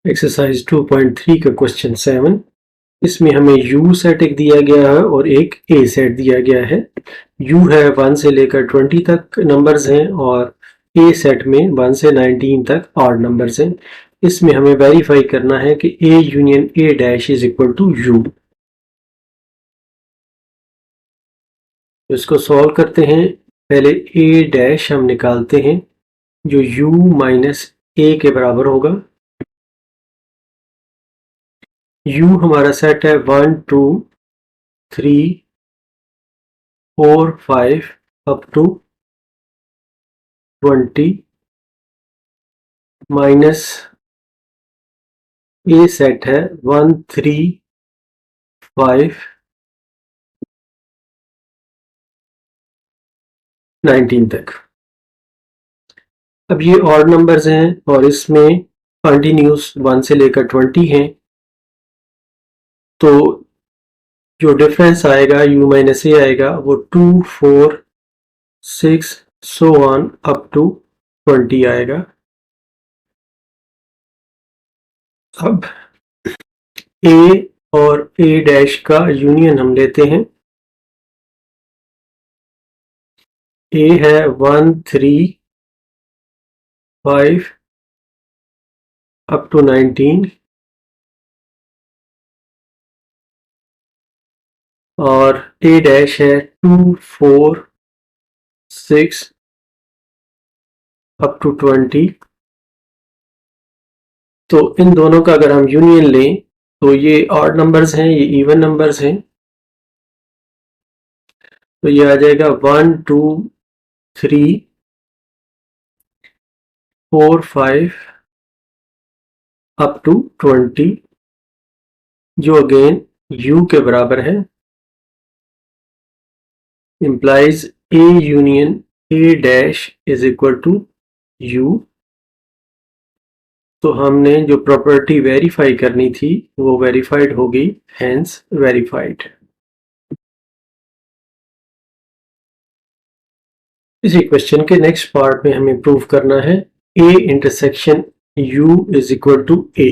exercise 2.3 का क्वेश्चन 7। इसमें हमें u सेट एक दिया गया है और एक a सेट दिया गया है। u है 1 से लेकर 20 तक नंबर्स हैं और a सेट में 1 से 19 तक ऑड नंबर्स हैं। इसमें हमें वेरीफाई करना है कि a union a dash is equal to u। तो इसको सॉल्व करते हैं। पहले a डैश हम निकालते हैं जो u माइनस a के बराबर होगा। u हमारा सेट है 1 2 3 4 5 up to 20 minus A set है 1 3 5 19 तक। अब ये ऑड नंबर्स हैं और इसमें कंटिन्यूस 1 से लेकर 20 हैं, तो जो डिफरेंस आएगा u माइनस ए आएगा वो 2 4 6 सो ऑन अप टू 20 आएगा। अब a और a डैश का यूनियन हम लेते हैं। a है 1 3 5 अप टू 19 और a डैश है 2 4 6 अप टू 20। तो इन दोनों का अगर हम यूनियन लें तो ये ऑड नंबर्स हैं, ये इवन नंबर्स हैं, तो ये आ जाएगा 1 2 3 4 5 अप टू 20 जो अगेन u के बराबर है, implies a union a dash is equal to u। तो हमने जो प्रॉपर्टी वेरीफाई करनी थी वो वेरीफाइड हो गई, हेंस वेरीफाइड। इसी क्वेश्चन के नेक्स्ट पार्ट में हमें प्रूव करना है a intersection u is equal to a।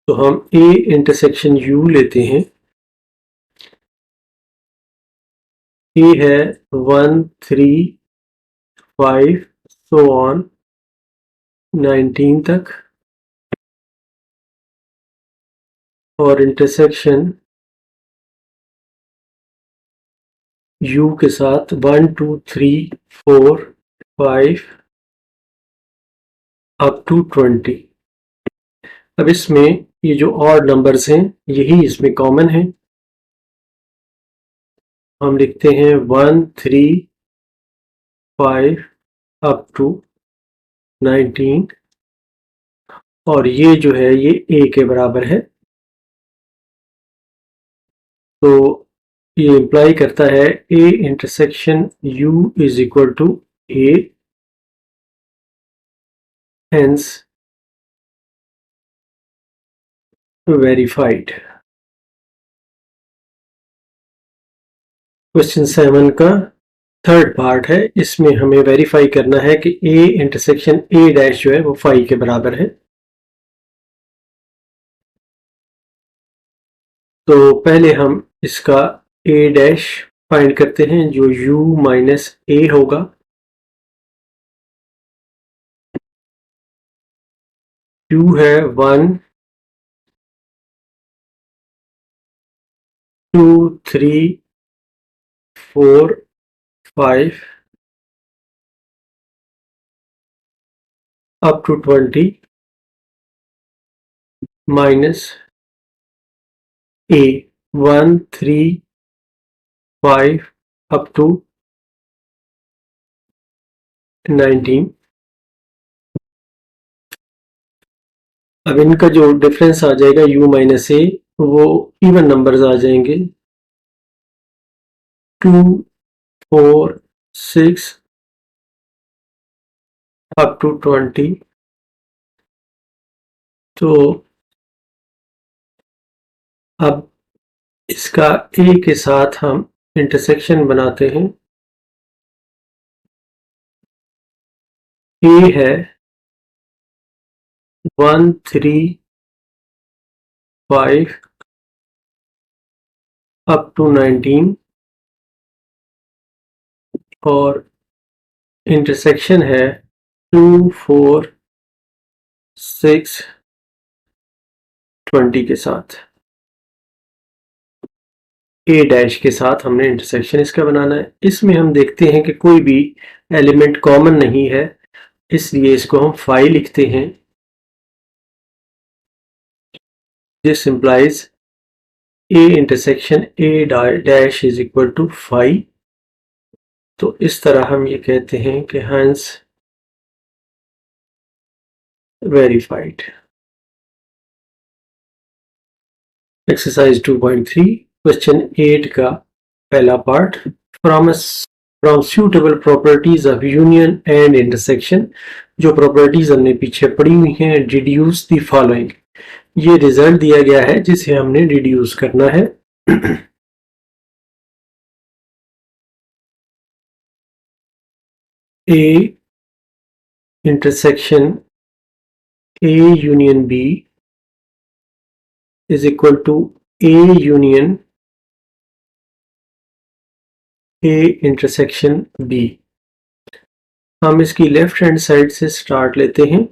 तो हम a इंटरसेक्शन u लेते हैं। a है 1 3 5 सो ऑन 19 तक और इंटरसेक्शन u के साथ 1 2 3 4 5 अप टू 20। अब इसमें ये जो ऑड नंबर्स हैं यही इसमें कॉमन है, हम लिखते हैं 1 3 5 अप टू 19 और ये जो है ये a के बराबर है, तो ये इंप्लाई करता है a intersection u is equal to a, hence verified. Question 7 का थर्ड पार्ट है, इसमें हमें वेरीफाई करना है कि a इंटरसेक्शन a डैश जो है वो 5 के बराबर है। तो पहले हम इसका a डैश फाइंड करते हैं जो u माइनस a होगा। u है 1 2 3 4 5 up to 20 minus a 1 3 5 up to 19। अब इनका जो डिफरेंस आ जाएगा u माइनस ए, वो इवन नंबर्स आ जाएंगे 2 4 6 अप टू 20। तो अब इसका a के साथ हम इंटरसेक्शन बनाते हैं। a है 1 3 5 अप टू 19 और इंटरसेक्शन है 2 4 6 20 के साथ। ए डैश के साथ हमने इंटरसेक्शन इसका बनाना है। इसमें हम देखते हैं कि कोई भी एलिमेंट कॉमन नहीं है, इसलिए इसको हम 5 लिखते हैं। This implies A intersection A dash is equal to 5। तो इस तरह हम ये कहते हैं कि हंस वेरीफाइड। एक्सरसाइज 2.3 क्वेश्चन 8 का पहला part. From suitable properties of union and intersection, जो प्रॉपर्टीज हमने पीछे पढ़ी हुई हैं, डिड्यूस द फॉलोइंग। ये रिजल्ट दिया गया है जिसे हमने डिड्यूस करना है। A intersection A union B is equal to A union A intersection B. हम इसकी लेफ्ट हैंड साइड से स्टार्ट लेते हैं।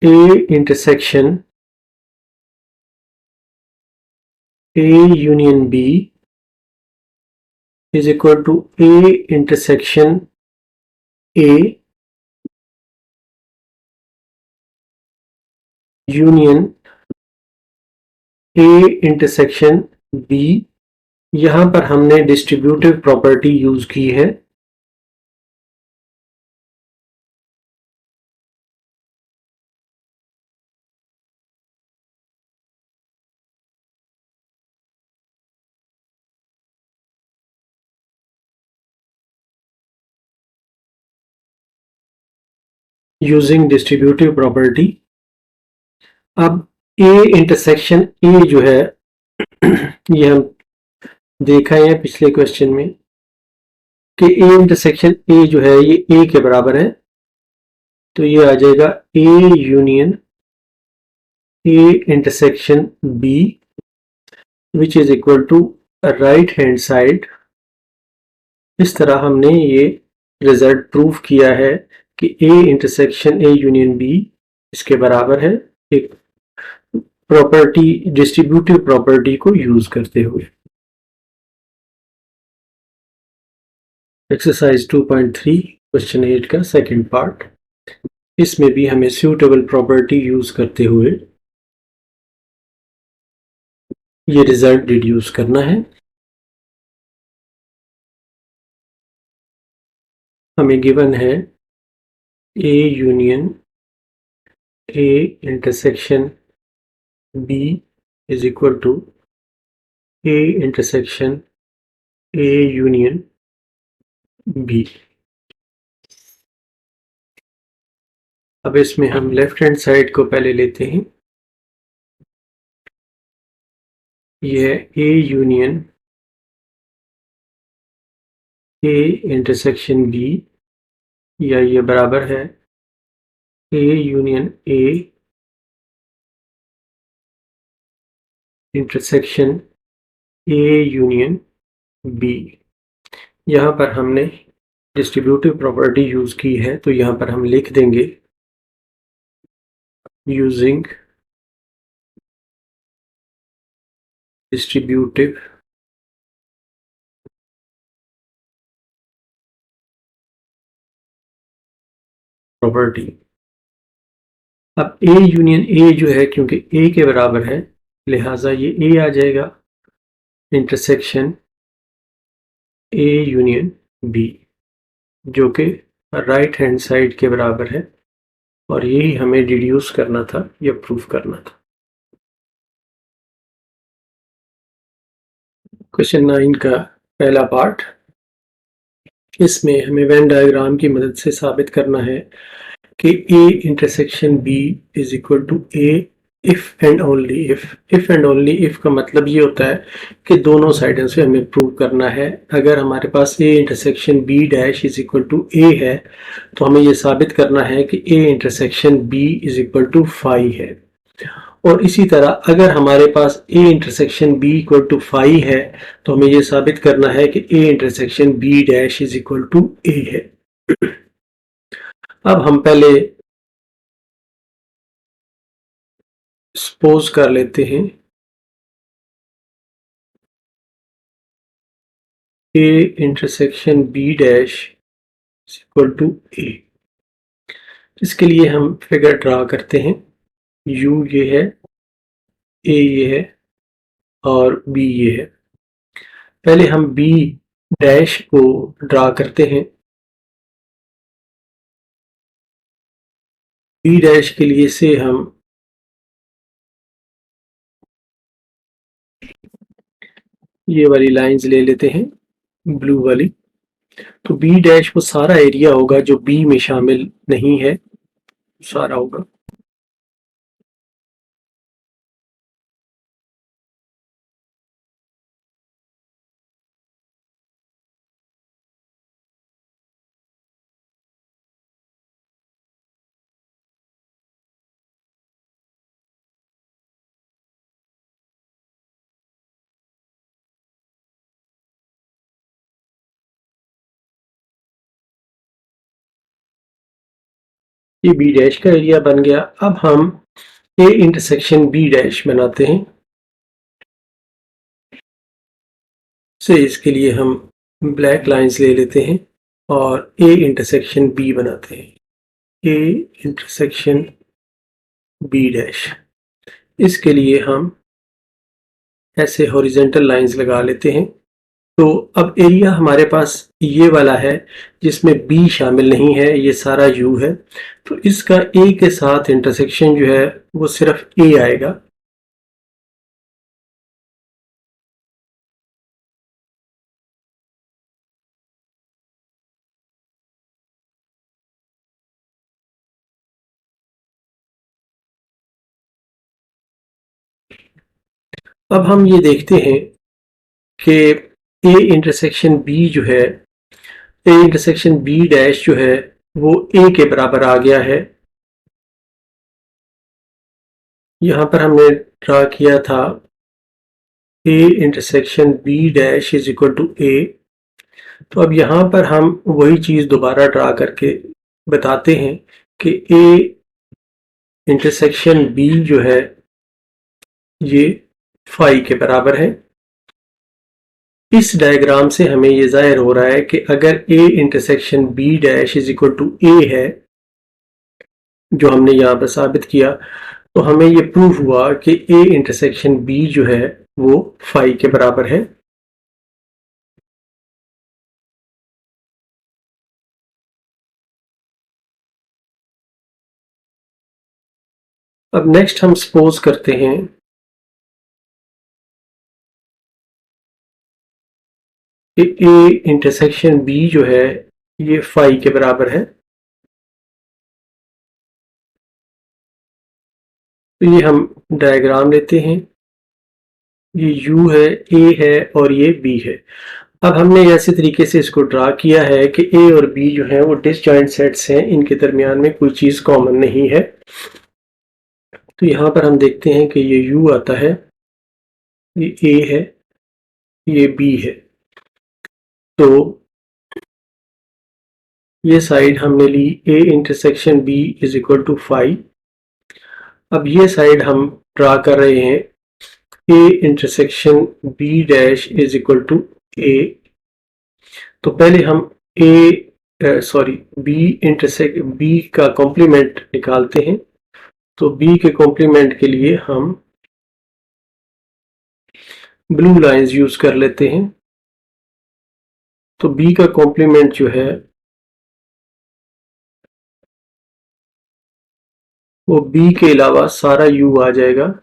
ए इंटरसेक्शन ए यूनियन बी is equal to A intersection A union A intersection B। यहां पर हमने distributive property use की है। Using distributive property. अब A इंटरसेक्शन A जो है ये हम देखा है पिछले क्वेश्चन में कि A इंटरसेक्शन A जो है ये A के बराबर है। तो ये आ जाएगा A union A intersection B which is equal to right hand side. इस तरह हमने ये रिजल्ट प्रूव किया है कि A intersection A union B इसके बराबर है, एक प्रॉपर्टी डिस्ट्रीब्यूटिव प्रॉपर्टी को यूज करते हुए। एक्सरसाइज 2.3 क्वेश्चन 8 का सेकंड पार्ट। इसमें भी हमें सूटेबल प्रॉपर्टी यूज करते हुए ये रिजल्ट डिड्यूस करना है। हमें गिवन है A union A intersection B is equal to A intersection A union B। अब इसमें हम लेफ्ट हैंड साइड को पहले लेते हैं। यह A union A intersection B या ये बराबर है A union A intersection A union B। यहाँ पर हमने डिस्ट्रीब्यूटिव प्रॉपर्टी यूज की है, तो यहाँ पर हम लिख देंगे यूजिंग डिस्ट्रीब्यूटिव प्रॉपर्टी। अब ए यूनियन ए जो है, क्योंकि ए के बराबर है लिहाजा ये ए आ जाएगा, इंटरसेक्शन ए यूनियन बी, जो कि राइट हैंड साइड के बराबर है, और यही हमें डिड्यूस करना था या प्रूफ करना था। क्वेश्चन 9 का पहला पार्ट, इसमें हमें वेन डायग्राम की मदद से साबित करना है कि A intersection B is equal to A if and only if. If and only if का मतलब ये होता है कि दोनों साइडों से हमें प्रूव करना है। अगर हमारे पास A intersection B dash is equal to A है तो हमें ये साबित करना है कि A intersection B is equal to phi है। और इसी तरह अगर हमारे पास A intersection B equal to phi है तो हमें ये साबित करना है कि A intersection B dash is equal to A है। अब हम पहले सपोज कर लेते हैं ए intersection B dash equal to ए। इसके लिए हम फिगर ड्रा करते हैं। यू ये है, ए ये है और बी ये है। पहले हम बी डैश को ड्रा करते हैं। बी डैश के लिए से हम ये वाली लाइंस ले लेते हैं, ब्लू वाली। तो बी डैश वो सारा एरिया होगा जो बी में शामिल नहीं है, सारा होगा। ये बी डैश का एरिया बन गया। अब हम ए इंटरसेक्शन बी डैश बनाते हैं। से इसके लिए हम ब्लैक लाइंस ले लेते हैं और ए इंटरसेक्शन बी बनाते हैं। ए इंटरसेक्शन बी डैश, इसके लिए हम ऐसे हॉरिजेंटल लाइंस लगा लेते हैं। तो अब एरिया हमारे पास ये वाला है जिसमें बी शामिल नहीं है, ये सारा यू है। तो इसका ए के साथ इंटरसेक्शन जो है वो सिर्फ ए आएगा। अब हम ये देखते हैं कि ए इंटरसेक्शन बी जो है, ए इंटरसेक्शन बी डैश जो है वो ए के बराबर आ गया है। यहां पर हमने ड्रा किया था A intersection B dash is equal to A. तो अब यहां पर हम वही चीज दोबारा ड्रा करके बताते हैं कि ए इंटरसेक्शन बी जो है ये फाई के बराबर है। इस डायग्राम से हमें ये जाहिर हो रहा है कि अगर A intersection B dash is equal to A है, जो हमने यहाँ पर साबित किया, तो हमें ये प्रूफ हुआ कि ए इंटरसेक्शन बी जो है वो फाई के बराबर है। अब नेक्स्ट हम सपोज करते हैं कि ए इंटरसेक्शन बी जो है ये फाई के बराबर है। तो ये हम डायग्राम लेते हैं, ये यू है, ए है और ये बी है। अब हमने ऐसे तरीके से इसको ड्रा किया है कि ए और बी जो है वो डिसजॉइंट सेट्स हैं, इनके दरमियान में कोई चीज कॉमन नहीं है। तो यहाँ पर हम देखते हैं कि ये यू आता है, ये ए है, ये बी है। तो ये साइड हमने ली A intersection B is equal to phi. अब ये साइड हम ड्रा कर रहे हैं ए intersection B dash is equal to A. तो पहले हम ए सॉरी, बी का कॉम्प्लीमेंट निकालते हैं। तो बी के कॉम्प्लीमेंट के लिए हम ब्लू लाइंस यूज कर लेते हैं। तो बी का कॉम्प्लीमेंट जो है वो बी के अलावा सारा यू आ जाएगा।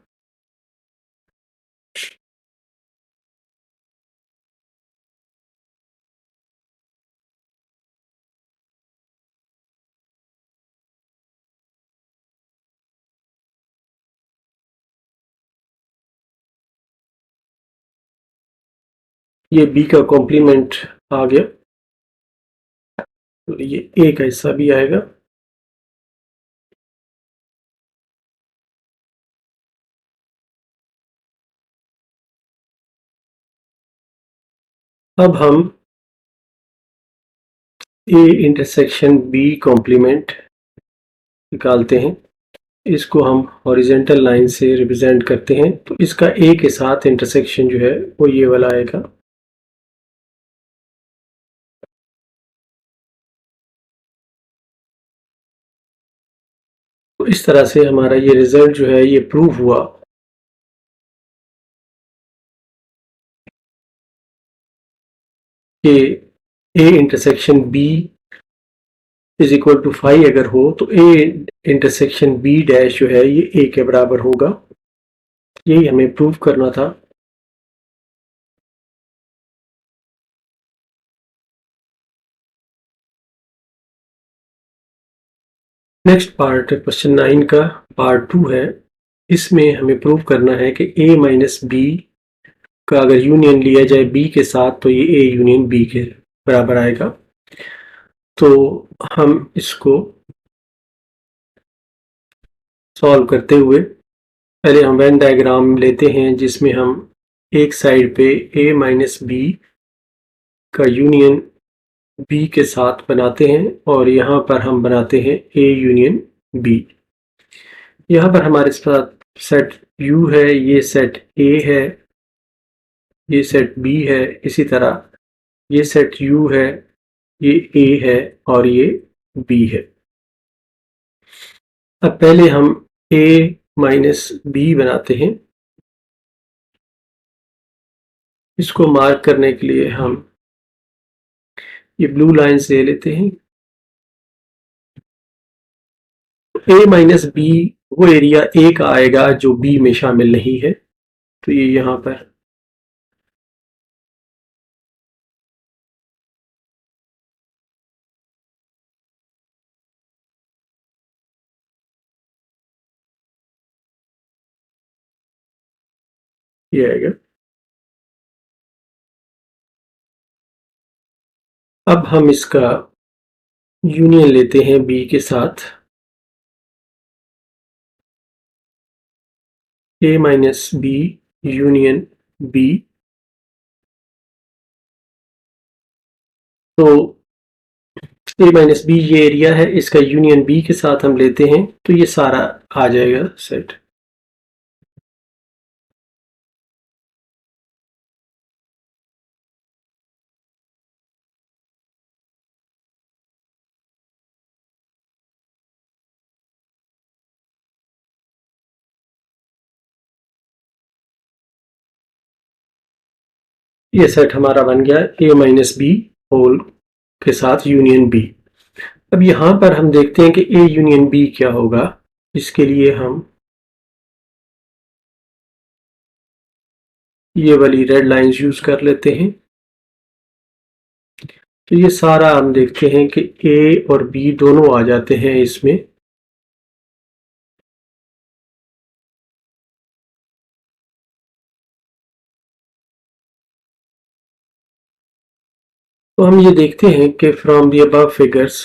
ये बी का कॉम्प्लीमेंट आ गया, तो ये ए का हिस्सा भी आएगा। अब हम ए इंटरसेक्शन बी कॉम्प्लीमेंट निकालते हैं। इसको हम हॉरिजेंटल लाइन से रिप्रेजेंट करते हैं। तो इसका ए के साथ इंटरसेक्शन जो है वो ये वाला आएगा। तो इस तरह से हमारा ये रिजल्ट जो है ये प्रूव हुआ कि A intersection B is equal to 5 अगर हो तो ए इंटरसेक्शन बी डैश जो है ये ए के बराबर होगा। यही हमें प्रूव करना था। नेक्स्ट पार्ट क्वेश्चन 9 का पार्ट 2 है। इसमें हमें प्रूव करना है कि ए माइनस बी का अगर यूनियन लिया जाए बी के साथ तो ये ए यूनियन बी के बराबर आएगा। तो हम इसको सॉल्व करते हुए पहले हम वेन डायग्राम लेते हैं जिसमें हम एक साइड पे ए माइनस बी का यूनियन बी के साथ बनाते हैं और यहाँ पर हम बनाते हैं ए यूनियन बी। यहाँ पर हमारे साथ सेट यू है, ये सेट ए है, ये सेट बी है, इसी तरह ये सेट यू है, ये ए है और ये बी है। अब पहले हम ए माइनस बी बनाते हैं। इसको मार्क करने के लिए हम ये ब्लू लाइन से लेते हैं। ए माइनस बी वो एरिया ए का आएगा जो बी में शामिल नहीं है। तो ये यहाँ पर ये आएगा। अब हम इसका यूनियन लेते हैं बी के साथ। ए माइनस बी यूनियन बी। तो ए माइनस बी ये एरिया है, इसका यूनियन बी के साथ हम लेते हैं तो ये सारा आ जाएगा सेट। ये सेट हमारा बन गया ए माइनस बी होल के साथ यूनियन बी। अब यहां पर हम देखते हैं कि ए यूनियन बी क्या होगा। इसके लिए हम ये वाली रेड लाइंस यूज कर लेते हैं। तो ये सारा हम देखते हैं कि ए और बी दोनों आ जाते हैं इसमें। तो हम ये देखते हैं कि from the above figures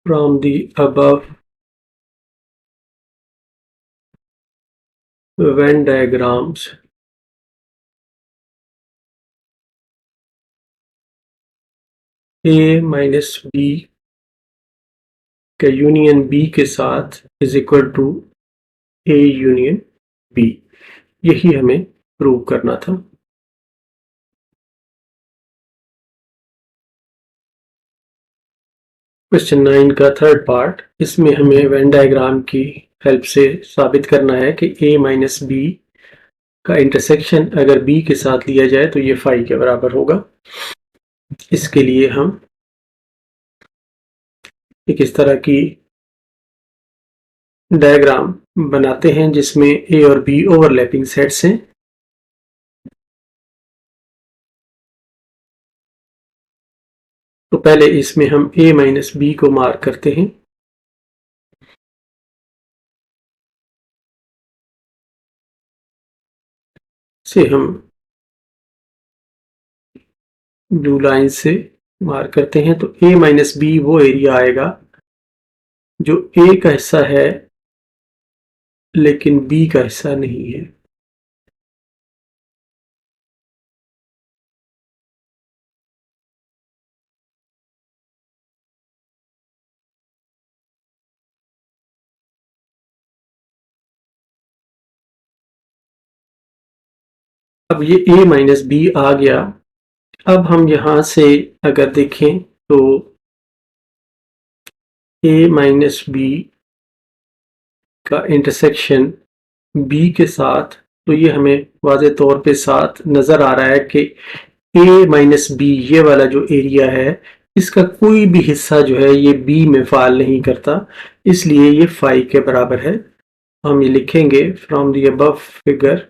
from the above Venn diagrams A minus B का यूनियन बी के साथ is equal to A union B. यही हमें प्रूव करना था। क्वेश्चन 9 का थर्ड पार्ट, इसमें हमें वेन डायग्राम की हेल्प से साबित करना है कि a माइनस बी का इंटरसेक्शन अगर b के साथ लिया जाए तो ये फाई के बराबर होगा। इसके लिए हम एक इस तरह की डायग्राम बनाते हैं जिसमें a और b ओवरलैपिंग सेट्स हैं। तो पहले इसमें हम a माइनस बी को मार्क करते हैं। से हम ब्लू लाइन से मार्क करते हैं तो a माइनस बी वो एरिया आएगा जो a का हिस्सा है लेकिन b का हिस्सा नहीं है। अब ये a माइनस बी आ गया। अब हम यहां से अगर देखें तो a माइनस बी का इंटरसेक्शन b के साथ, तो ये हमें वाज़े तौर पे साथ नज़र आ रहा है कि a माइनस बी ये वाला जो एरिया है इसका कोई भी हिस्सा जो है ये b में फाल नहीं करता, इसलिए ये फाई के बराबर है। हम ये लिखेंगे from the above figure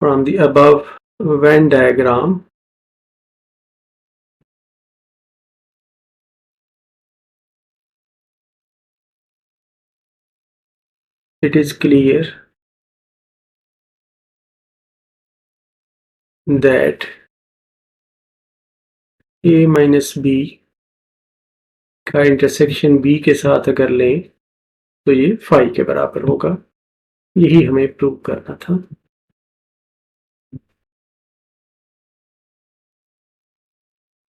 from the above Venn diagram, it is clear that a minus B का इंटरसेक्शन b के साथ अगर लें तो ये फाई के बराबर होगा। यही हमें प्रूव करना था।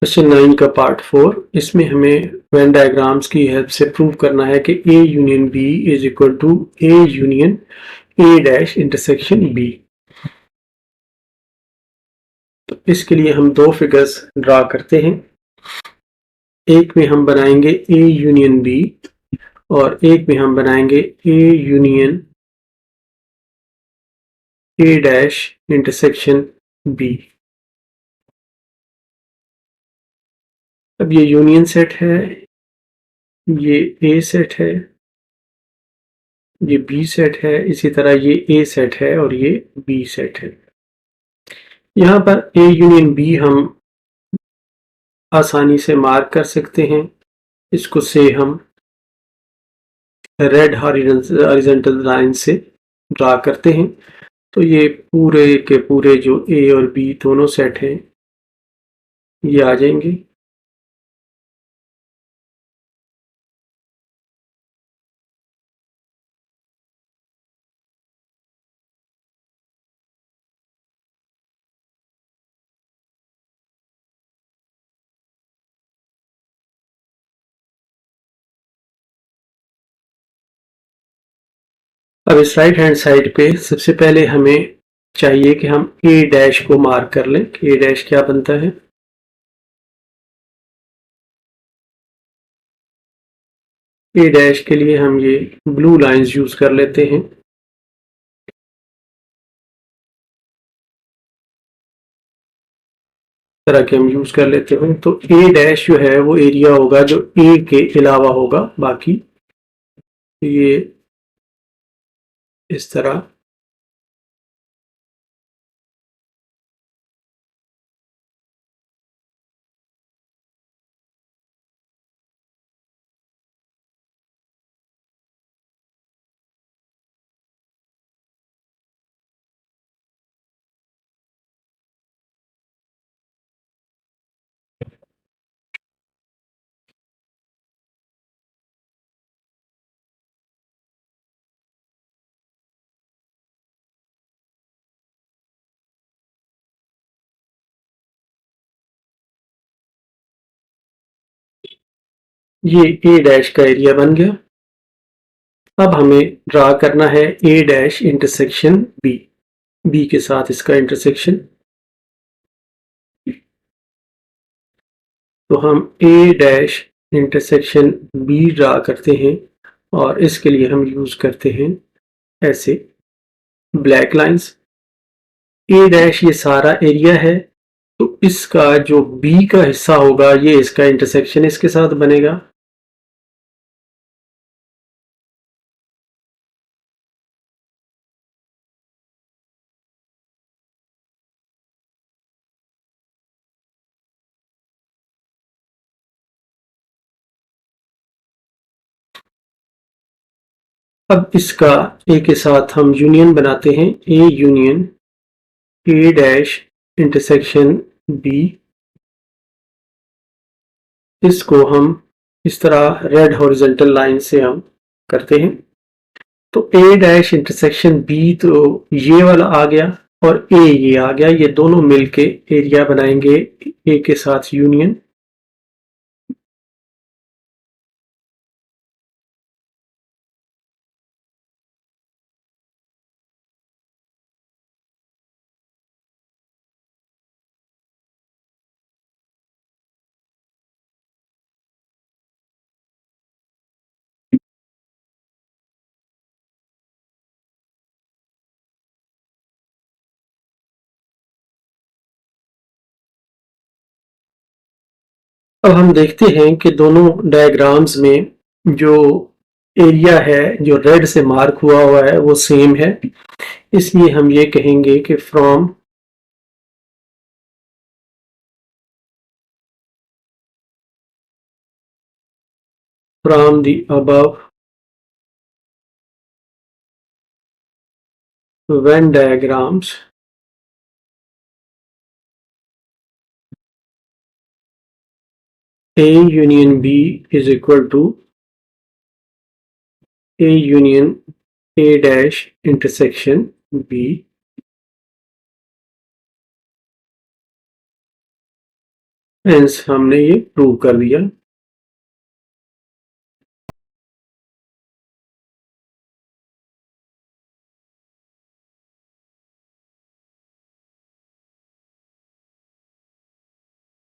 क्वेश्चन 9 का पार्ट 4, इसमें हमें वेन डायग्राम्स की हेल्प से प्रूव करना है कि a union b is equal to a union a dash intersection b। तो इसके लिए हम दो फिगर्स ड्रा करते हैं। एक में हम बनाएंगे a यूनियन b और एक में हम बनाएंगे a union a dash intersection b। अब ये यूनियन सेट है, ये a सेट है, ये b सेट है, इसी तरह ये a सेट है और ये b सेट है। यहाँ पर a यूनियन b हम आसानी से मार्क कर सकते हैं। इसको से हम रेड हॉरिजॉन्टल लाइन से ड्रा करते हैं तो ये पूरे के पूरे जो a और b दोनों सेट हैं ये आ जाएंगे। अब इस राइट हैंड साइड पे सबसे पहले हमें चाहिए कि हम a डैश को मार्क कर लें। a डैश क्या बनता है, a डैश के लिए हम ये ब्लू लाइंस यूज कर लेते हैं। तरह के हम यूज कर लेते हैं तो a डैश जो है वो एरिया होगा जो a के अलावा होगा बाकी। ये इस तरह ये a डैश का एरिया बन गया। अब हमें ड्रा करना है a dash intersection b। B के साथ इसका इंटरसेक्शन। तो हम A dash intersection B draw करते हैं और इसके लिए हम यूज करते हैं ऐसे ब्लैक लाइंस। ए डैश ये सारा एरिया है, तो इसका जो बी का हिस्सा होगा ये इसका इंटरसेक्शन इसके साथ बनेगा। अब इसका ए के साथ हम यूनियन बनाते हैं, A union A dash intersection B. इसको हम इस तरह रेड हॉरिजॉन्टल लाइन से हम करते हैं। तो ए डैश इंटरसेक्शन बी तो ये वाला आ गया और ए ये आ गया, ये दोनों मिलके एरिया बनाएंगे ए के साथ यूनियन। अब हम देखते हैं कि दोनों डायग्राम्स में जो एरिया है जो रेड से मार्क हुआ है वो सेम है, इसलिए हम ये कहेंगे कि from the above Venn diagrams A union B is equal to A union A dash intersection B। Hence हमने ये प्रूव कर दिया।